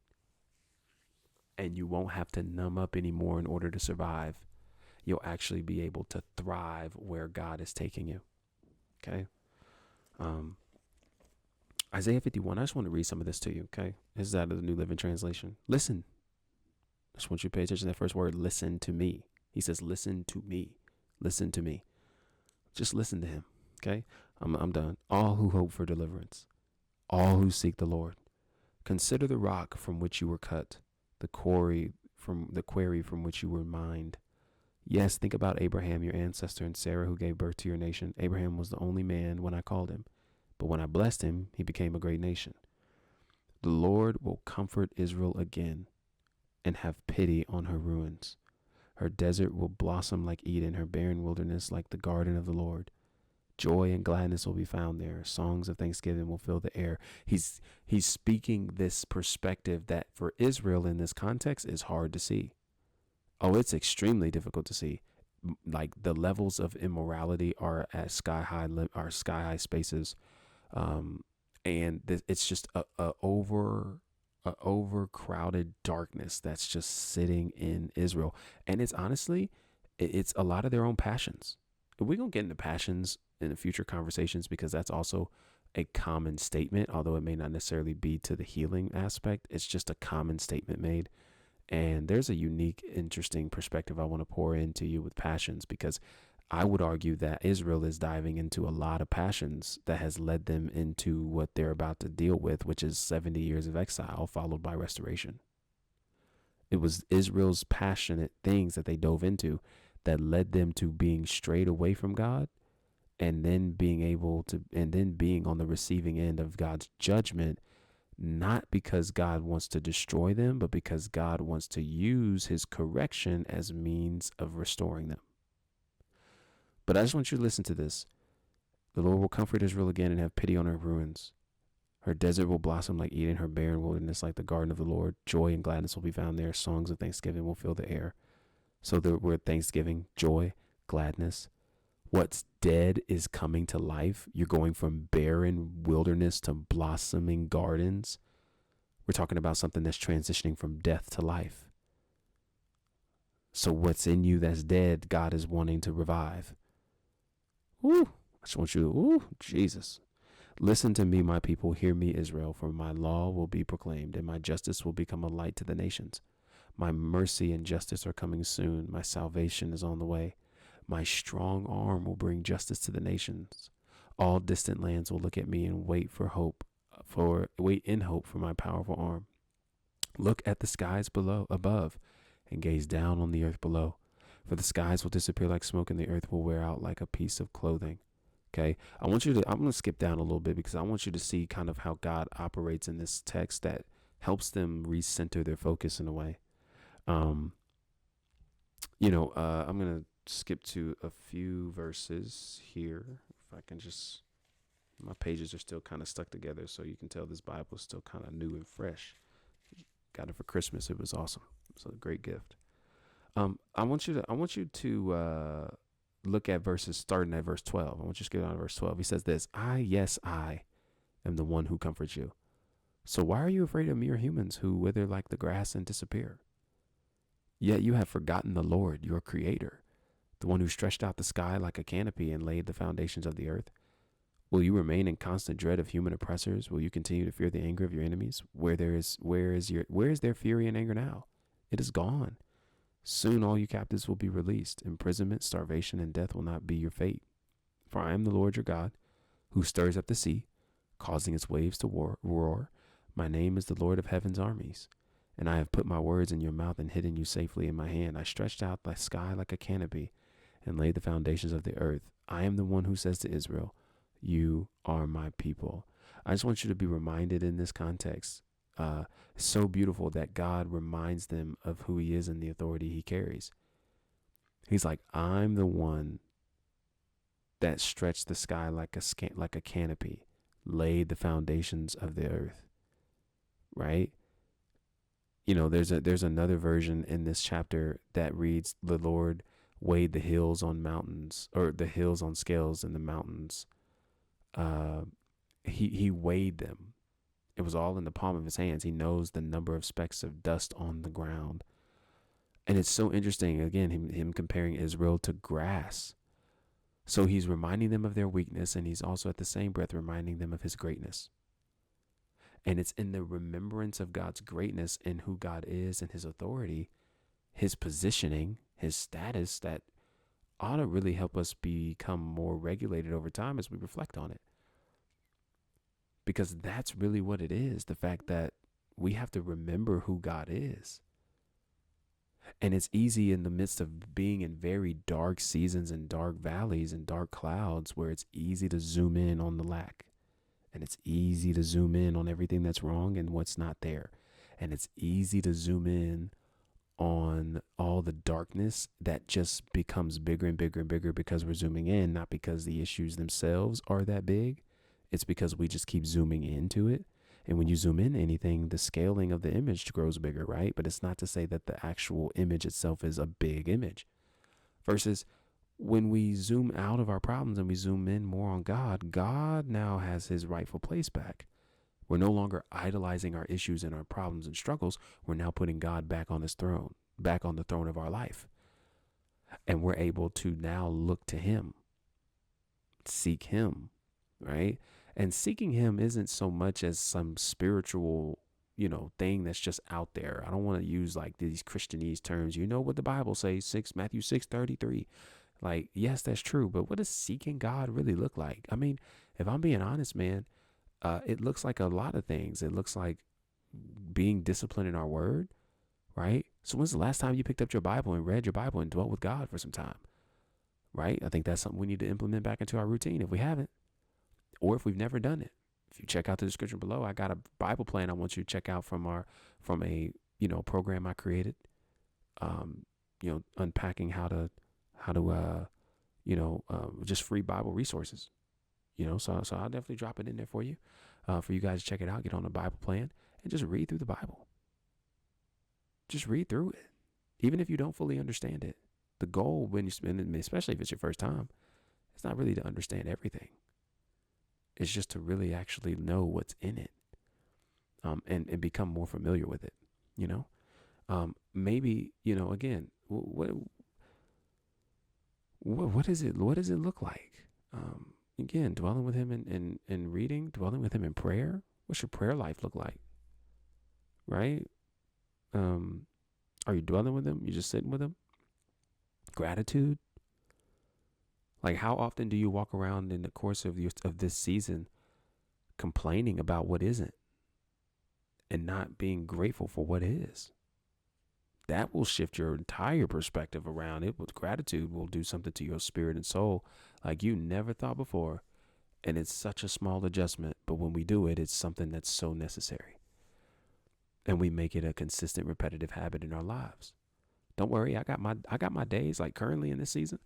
And you won't have to numb up anymore in order to survive. You'll actually be able to thrive where God is taking you. Okay? Isaiah 51, I just want to read some of this to you, okay? This is out of the New Living Translation. Listen. I just want you to pay attention to that first word, listen to me. He says, listen to me. Listen to me. Just listen to him, okay? I'm done. All who hope for deliverance, all who seek the Lord, consider the rock from which you were cut, the quarry from which you were mined. Yes, think about Abraham, your ancestor, and Sarah, who gave birth to your nation. Abraham was the only man when I called him, but when I blessed him, he became a great nation. The Lord will comfort Israel again and have pity on her ruins. Her desert will blossom like Eden, her barren wilderness like the garden of the Lord. Joy and gladness will be found there. Songs of thanksgiving will fill the air. He's speaking this perspective that for Israel in this context is hard to see. Oh, it's extremely difficult to see. Like, the levels of immorality are at sky high spaces. And it's just a overcrowded darkness that's just sitting in Israel. And it's honestly, it's a lot of their own passions. We're going to get into passions in the future conversations, because that's also a common statement, although it may not necessarily be to the healing aspect. It's just a common statement made. And there's a unique, interesting perspective I want to pour into you with passions, because I would argue that Israel is diving into a lot of passions that has led them into what they're about to deal with, which is 70 years of exile followed by restoration. It was Israel's passionate things that they dove into that led them to being strayed away from God, and then being on the receiving end of God's judgment, not because God wants to destroy them, but because God wants to use his correction as means of restoring them. But I just want you to listen to this. The Lord will comfort Israel again and have pity on her ruins. Her desert will blossom like Eden, her barren wilderness like the garden of the Lord. Joy and gladness will be found there. Songs of thanksgiving will fill the air. So the word thanksgiving, joy, gladness. What's dead is coming to life. You're going from barren wilderness to blossoming gardens. We're talking about something that's transitioning from death to life. So what's in you that's dead, God is wanting to revive. Woo! I just want you, Jesus. Listen to me, my people. Hear me, Israel, for my law will be proclaimed, and my justice will become a light to the nations. My mercy and justice are coming soon. My salvation is on the way. My strong arm will bring justice to the nations. All distant lands will look at me and wait in hope for my powerful arm. Look at the skies above, and gaze down on the earth below. For the skies will disappear like smoke, and the earth will wear out like a piece of clothing. Okay, I'm going to skip down a little bit, because I want you to see kind of how God operates in this text that helps them recenter their focus in a way. I'm going to skip to a few verses here. If I can just, my pages are still kind of stuck together, so you can tell this Bible is still kind of new and fresh. Got it for Christmas. It was awesome. It's a great gift. I want you to look at verses starting at verse 12. I want you to skip down to verse 12. He says this: I am the one who comforts you. So why are you afraid of mere humans who wither like the grass and disappear? Yet you have forgotten the Lord, your creator, the one who stretched out the sky like a canopy and laid the foundations of the earth. Will you remain in constant dread of human oppressors? Will you continue to fear the anger of your enemies? Where is their fury and anger now? It is gone. Soon all you captives will be released. Imprisonment, starvation, and death will not be your fate. For I am the Lord your God, who stirs up the sea, causing its waves to roar. My name is the Lord of heaven's armies. And I have put my words in your mouth and hidden you safely in my hand. I stretched out the sky like a canopy and laid the foundations of the earth. I am the one who says to Israel, you are my people. I just want you to be reminded in this context. It's so beautiful that God reminds them of who he is and the authority he carries. He's like, I'm the one that stretched the sky like a canopy, laid the foundations of the earth, right? You know, there's another version in this chapter that reads, the Lord weighed the hills on mountains, or the hills on scales, and the mountains. He weighed them. It was all in the palm of his hands. He knows the number of specks of dust on the ground. And it's so interesting, again, him comparing Israel to grass. So he's reminding them of their weakness, and he's also at the same breath reminding them of his greatness. And it's in the remembrance of God's greatness and who God is and his authority, his positioning, his status, that ought to really help us become more regulated over time as we reflect on it. Because that's really what it is. The fact that we have to remember who God is. And it's easy in the midst of being in very dark seasons and dark valleys and dark clouds, where it's easy to zoom in on the lack. And it's easy to zoom in on everything that's wrong and what's not there. And it's easy to zoom in on all the darkness that just becomes bigger and bigger and bigger because we're zooming in, not because the issues themselves are that big. It's because we just keep zooming into it. And when you zoom in anything, the scaling of the image grows bigger, right? But it's not to say that the actual image itself is a big image. Versus when we zoom out of our problems and we zoom in more on God, God now has his rightful place back. We're no longer idolizing our issues and our problems and struggles. We're now putting God back on his throne, back on the throne of our life. And we're able to now look to him, seek him, right? And seeking him isn't so much as some spiritual, thing that's just out there. I don't want to use like these Christianese terms. You know what the Bible says, Matthew 6:33. Like, yes, that's true. But what does seeking God really look like? I mean, if I'm being honest, man, it looks like a lot of things. It looks like being disciplined in our word, right? So when's the last time you picked up your Bible and read your Bible and dwelt with God for some time, right? I think that's something we need to implement back into our routine if we haven't, or if we've never done it. If you check out the description below, I got a Bible plan I want you to check out from a program I created, unpacking how to just free Bible resources, so I'll definitely drop it in there for you guys to check it out, get on the Bible plan and just read through the Bible. Just read through it. Even if you don't fully understand it, the goal when you spend it, especially if it's your first time, it's not really to understand everything. It's just to really actually know what's in it, and become more familiar with it, maybe, again, what does it look like? Again, dwelling with him in reading, dwelling with him in prayer. What's your prayer life look like? Right? Are you dwelling with him? You just sitting with him? Gratitude. Like, how often do you walk around in the course of this season complaining about what isn't and not being grateful for what is? That will shift your entire perspective around it. With gratitude will do something to your spirit and soul like you never thought before. And it's such a small adjustment, but when we do it, it's something that's so necessary. And we make it a consistent, repetitive habit in our lives. Don't worry, I got my days, like currently in this season.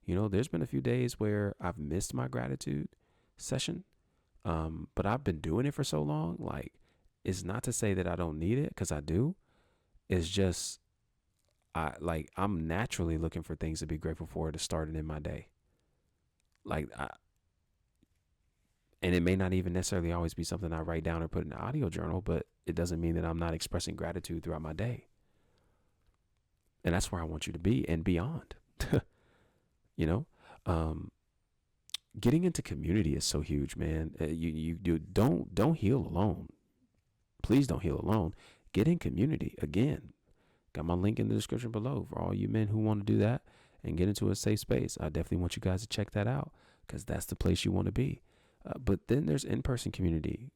There's been a few days where I've missed my gratitude session. But I've been doing it for so long. Like, it's not to say that I don't need it, because I do. It's just, I'm naturally looking for things to be grateful for to start it in my day. And it may not even necessarily always be something I write down or put in an audio journal, but it doesn't mean that I'm not expressing gratitude throughout my day. And that's where I want you to be and beyond. Getting into community is so huge, man. You don't heal alone. Please don't heal alone. Get in community. Again, got my link in the description below for all you men who want to do that and get into a safe space. I definitely want you guys to check that out, because that's the place you want to be. But then there's in-person community.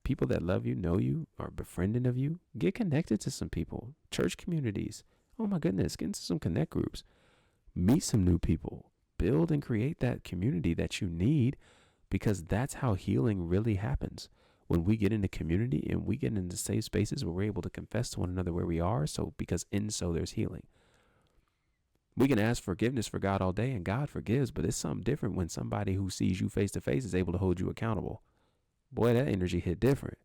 People that love you, know you, are befriending of you. Get connected to some people. Church communities. Oh my goodness, get into some connect groups. Meet some new people. Build and create that community that you need, because that's how healing really happens. When we get into community and we get into safe spaces where we're able to confess to one another where we are, so because in so there's healing. We can ask forgiveness for God all day and God forgives, but it's something different when somebody who sees you face to face is able to hold you accountable. Boy, that energy hit different.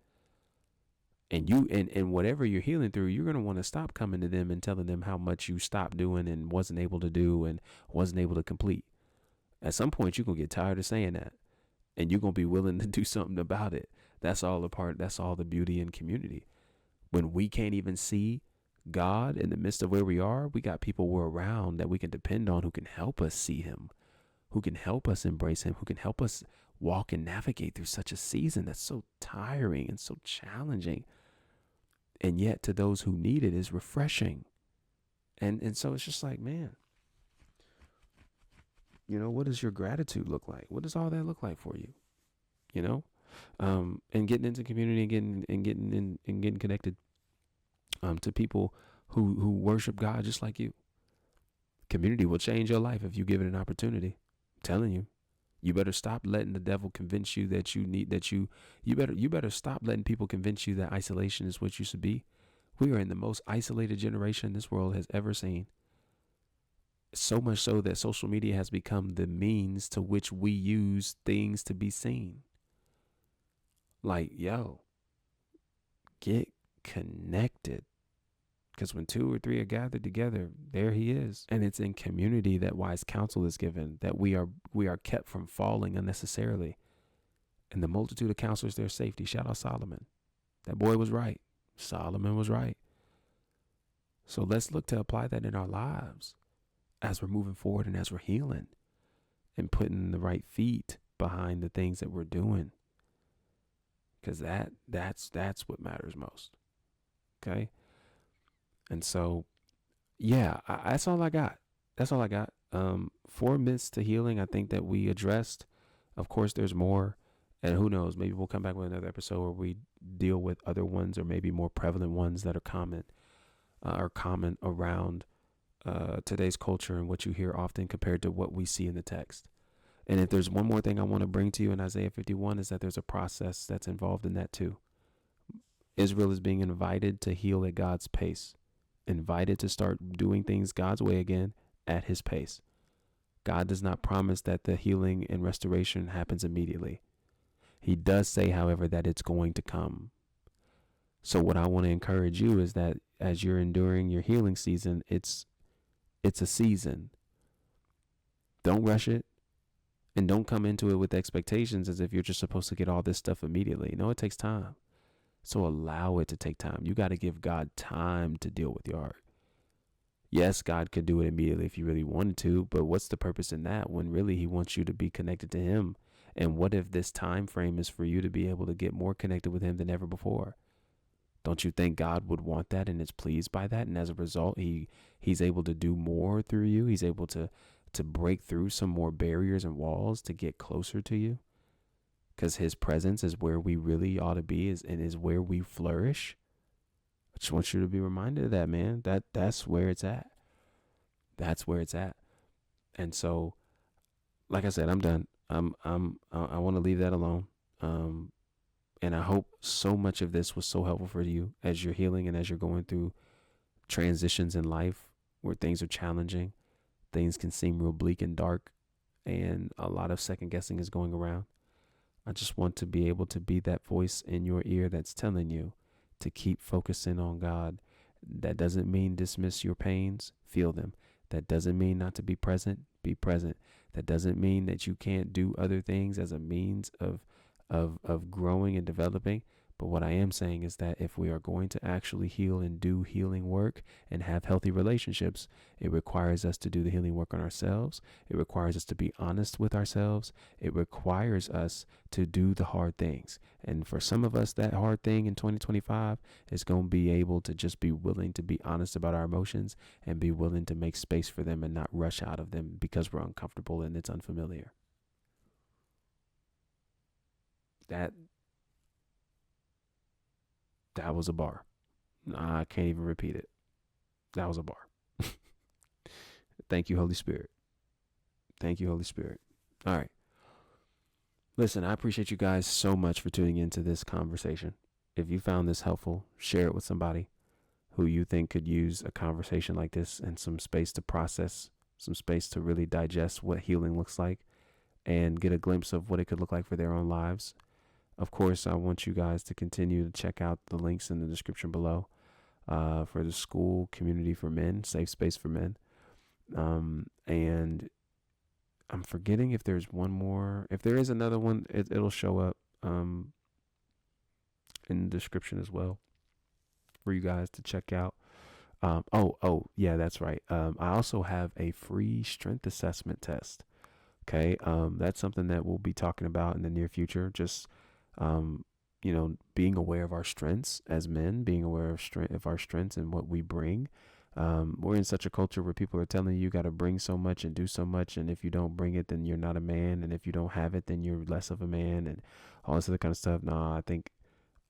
And you and whatever you're healing through, you're going to want to stop coming to them and telling them how much you stopped doing and wasn't able to do and wasn't able to complete. At some point, you're going to get tired of saying that, and you're going to be willing to do something about it. That's all the beauty in community. When we can't even see God in the midst of where we are, we got people we're around that we can depend on, who can help us see him, who can help us embrace him, who can help us walk and navigate through such a season that's so tiring and so challenging. And yet to those who need it is refreshing. And so it's just like, man, what does your gratitude look like? What does all that look like for you? And getting into community and getting connected to people who worship God just like you. Community will change your life if you give it an opportunity. I'm telling you. You better stop letting the devil convince you that you better stop letting people convince you that isolation is what you should be. We are in the most isolated generation this world has ever seen. So much so that social media has become the means to which we use things to be seen. Like, get connected. Because when 2 or 3 are gathered together, there he is. And it's in community that wise counsel is given, that we are kept from falling unnecessarily. And the multitude of counselors, their safety. Shout out Solomon. That boy was right. Solomon was right. So let's look to apply that in our lives as we're moving forward and as we're healing and putting the right feet behind the things that we're doing. Because that's what matters most. Okay? And so, that's all I got. That's all I got. 4 myths to healing, I think, that we addressed. Of course, there's more. And who knows, maybe we'll come back with another episode where we deal with other ones, or maybe more prevalent ones that are common around today's culture and what you hear often compared to what we see in the text. And if there's one more thing I want to bring to you in Isaiah 51, is that there's a process that's involved in that too. Israel is being invited to heal at God's pace, invited to start doing things God's way again at his pace. God does not promise that the healing and restoration happens immediately. He does say, however, that it's going to come. So what I want to encourage you is that as you're enduring your healing season, it's a season. Don't rush it, and don't come into it with expectations as if you're just supposed to get all this stuff immediately. No, it takes time. So allow it to take time. You got to give God time to deal with your heart. Yes, God could do it immediately if you really wanted to, but what's the purpose in that when really he wants you to be connected to him? And what if this time frame is for you to be able to get more connected with him than ever before? Don't you think God would want that and is pleased by that? And as a result, he's able to do more through you. He's able to break through some more barriers and walls to get closer to you. Because his presence is where we really ought to be, and is where we flourish. I just want you to be reminded of that, man. That's where it's at. That's where it's at. And so, like I said, I'm done. I want to leave that alone. And I hope so much of this was so helpful for you as you're healing and as you're going through transitions in life where things are challenging. Things can seem real bleak and dark, and a lot of second guessing is going around. I just want to be able to be that voice in your ear that's telling you to keep focusing on God. That doesn't mean dismiss your pains, feel them. That doesn't mean not to be present, be present. That doesn't mean that you can't do other things as a means of growing and developing. But what I am saying is that if we are going to actually heal and do healing work and have healthy relationships, it requires us to do the healing work on ourselves. It requires us to be honest with ourselves. It requires us to do the hard things. And for some of us, that hard thing in 2025 is going to be able to just be willing to be honest about our emotions and be willing to make space for them and not rush out of them because we're uncomfortable and it's unfamiliar. That was a bar. I can't even repeat it. That was a bar. Thank you, Holy Spirit. Thank you, Holy Spirit. All right. Listen, I appreciate you guys so much for tuning into this conversation. If you found this helpful, share it with somebody who you think could use a conversation like this and some space to process, some space to really digest what healing looks like and get a glimpse of what it could look like for their own lives. Of course, I want you guys to continue to check out the links in the description below for the school community for men, safe space for men. And I'm forgetting if there's one more. If there is another one, it'll show up in the description as well for you guys to check out. Yeah, that's right. I also have a free strength assessment test. Okay, that's something that we'll be talking about in the near future. Just being aware of our strengths as men, being aware of our strengths and what we bring. We're in such a culture where people are telling you got to bring so much and do so much, and if you don't bring it, then you're not a man, and if you don't have it, then you're less of a man, and all this other kind of stuff. I think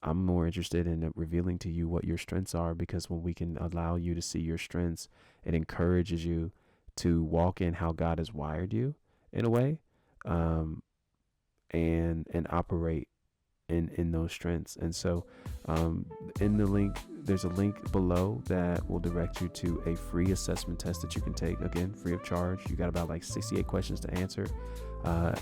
I'm more interested in revealing to you what your strengths are, because when we can allow you to see your strengths, it encourages you to walk in how God has wired you in a way, and operate in those strengths. And so in the link, there's a link below that will direct you to a free assessment test that you can take, again, free of charge. You got about like 68 questions to answer,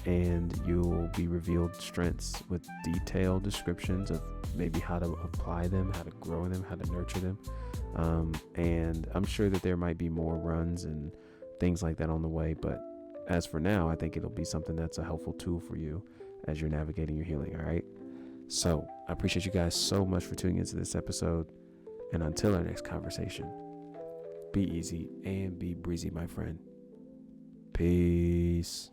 and you'll be revealed strengths with detailed descriptions of maybe how to apply them, how to grow them, how to nurture them. And I'm sure that there might be more runs and things like that on the way, but as for now, I think it'll be something that's a helpful tool for you as you're navigating your healing. All right. So I appreciate you guys so much for tuning into this episode. And until our next conversation, be easy and be breezy, my friend. Peace.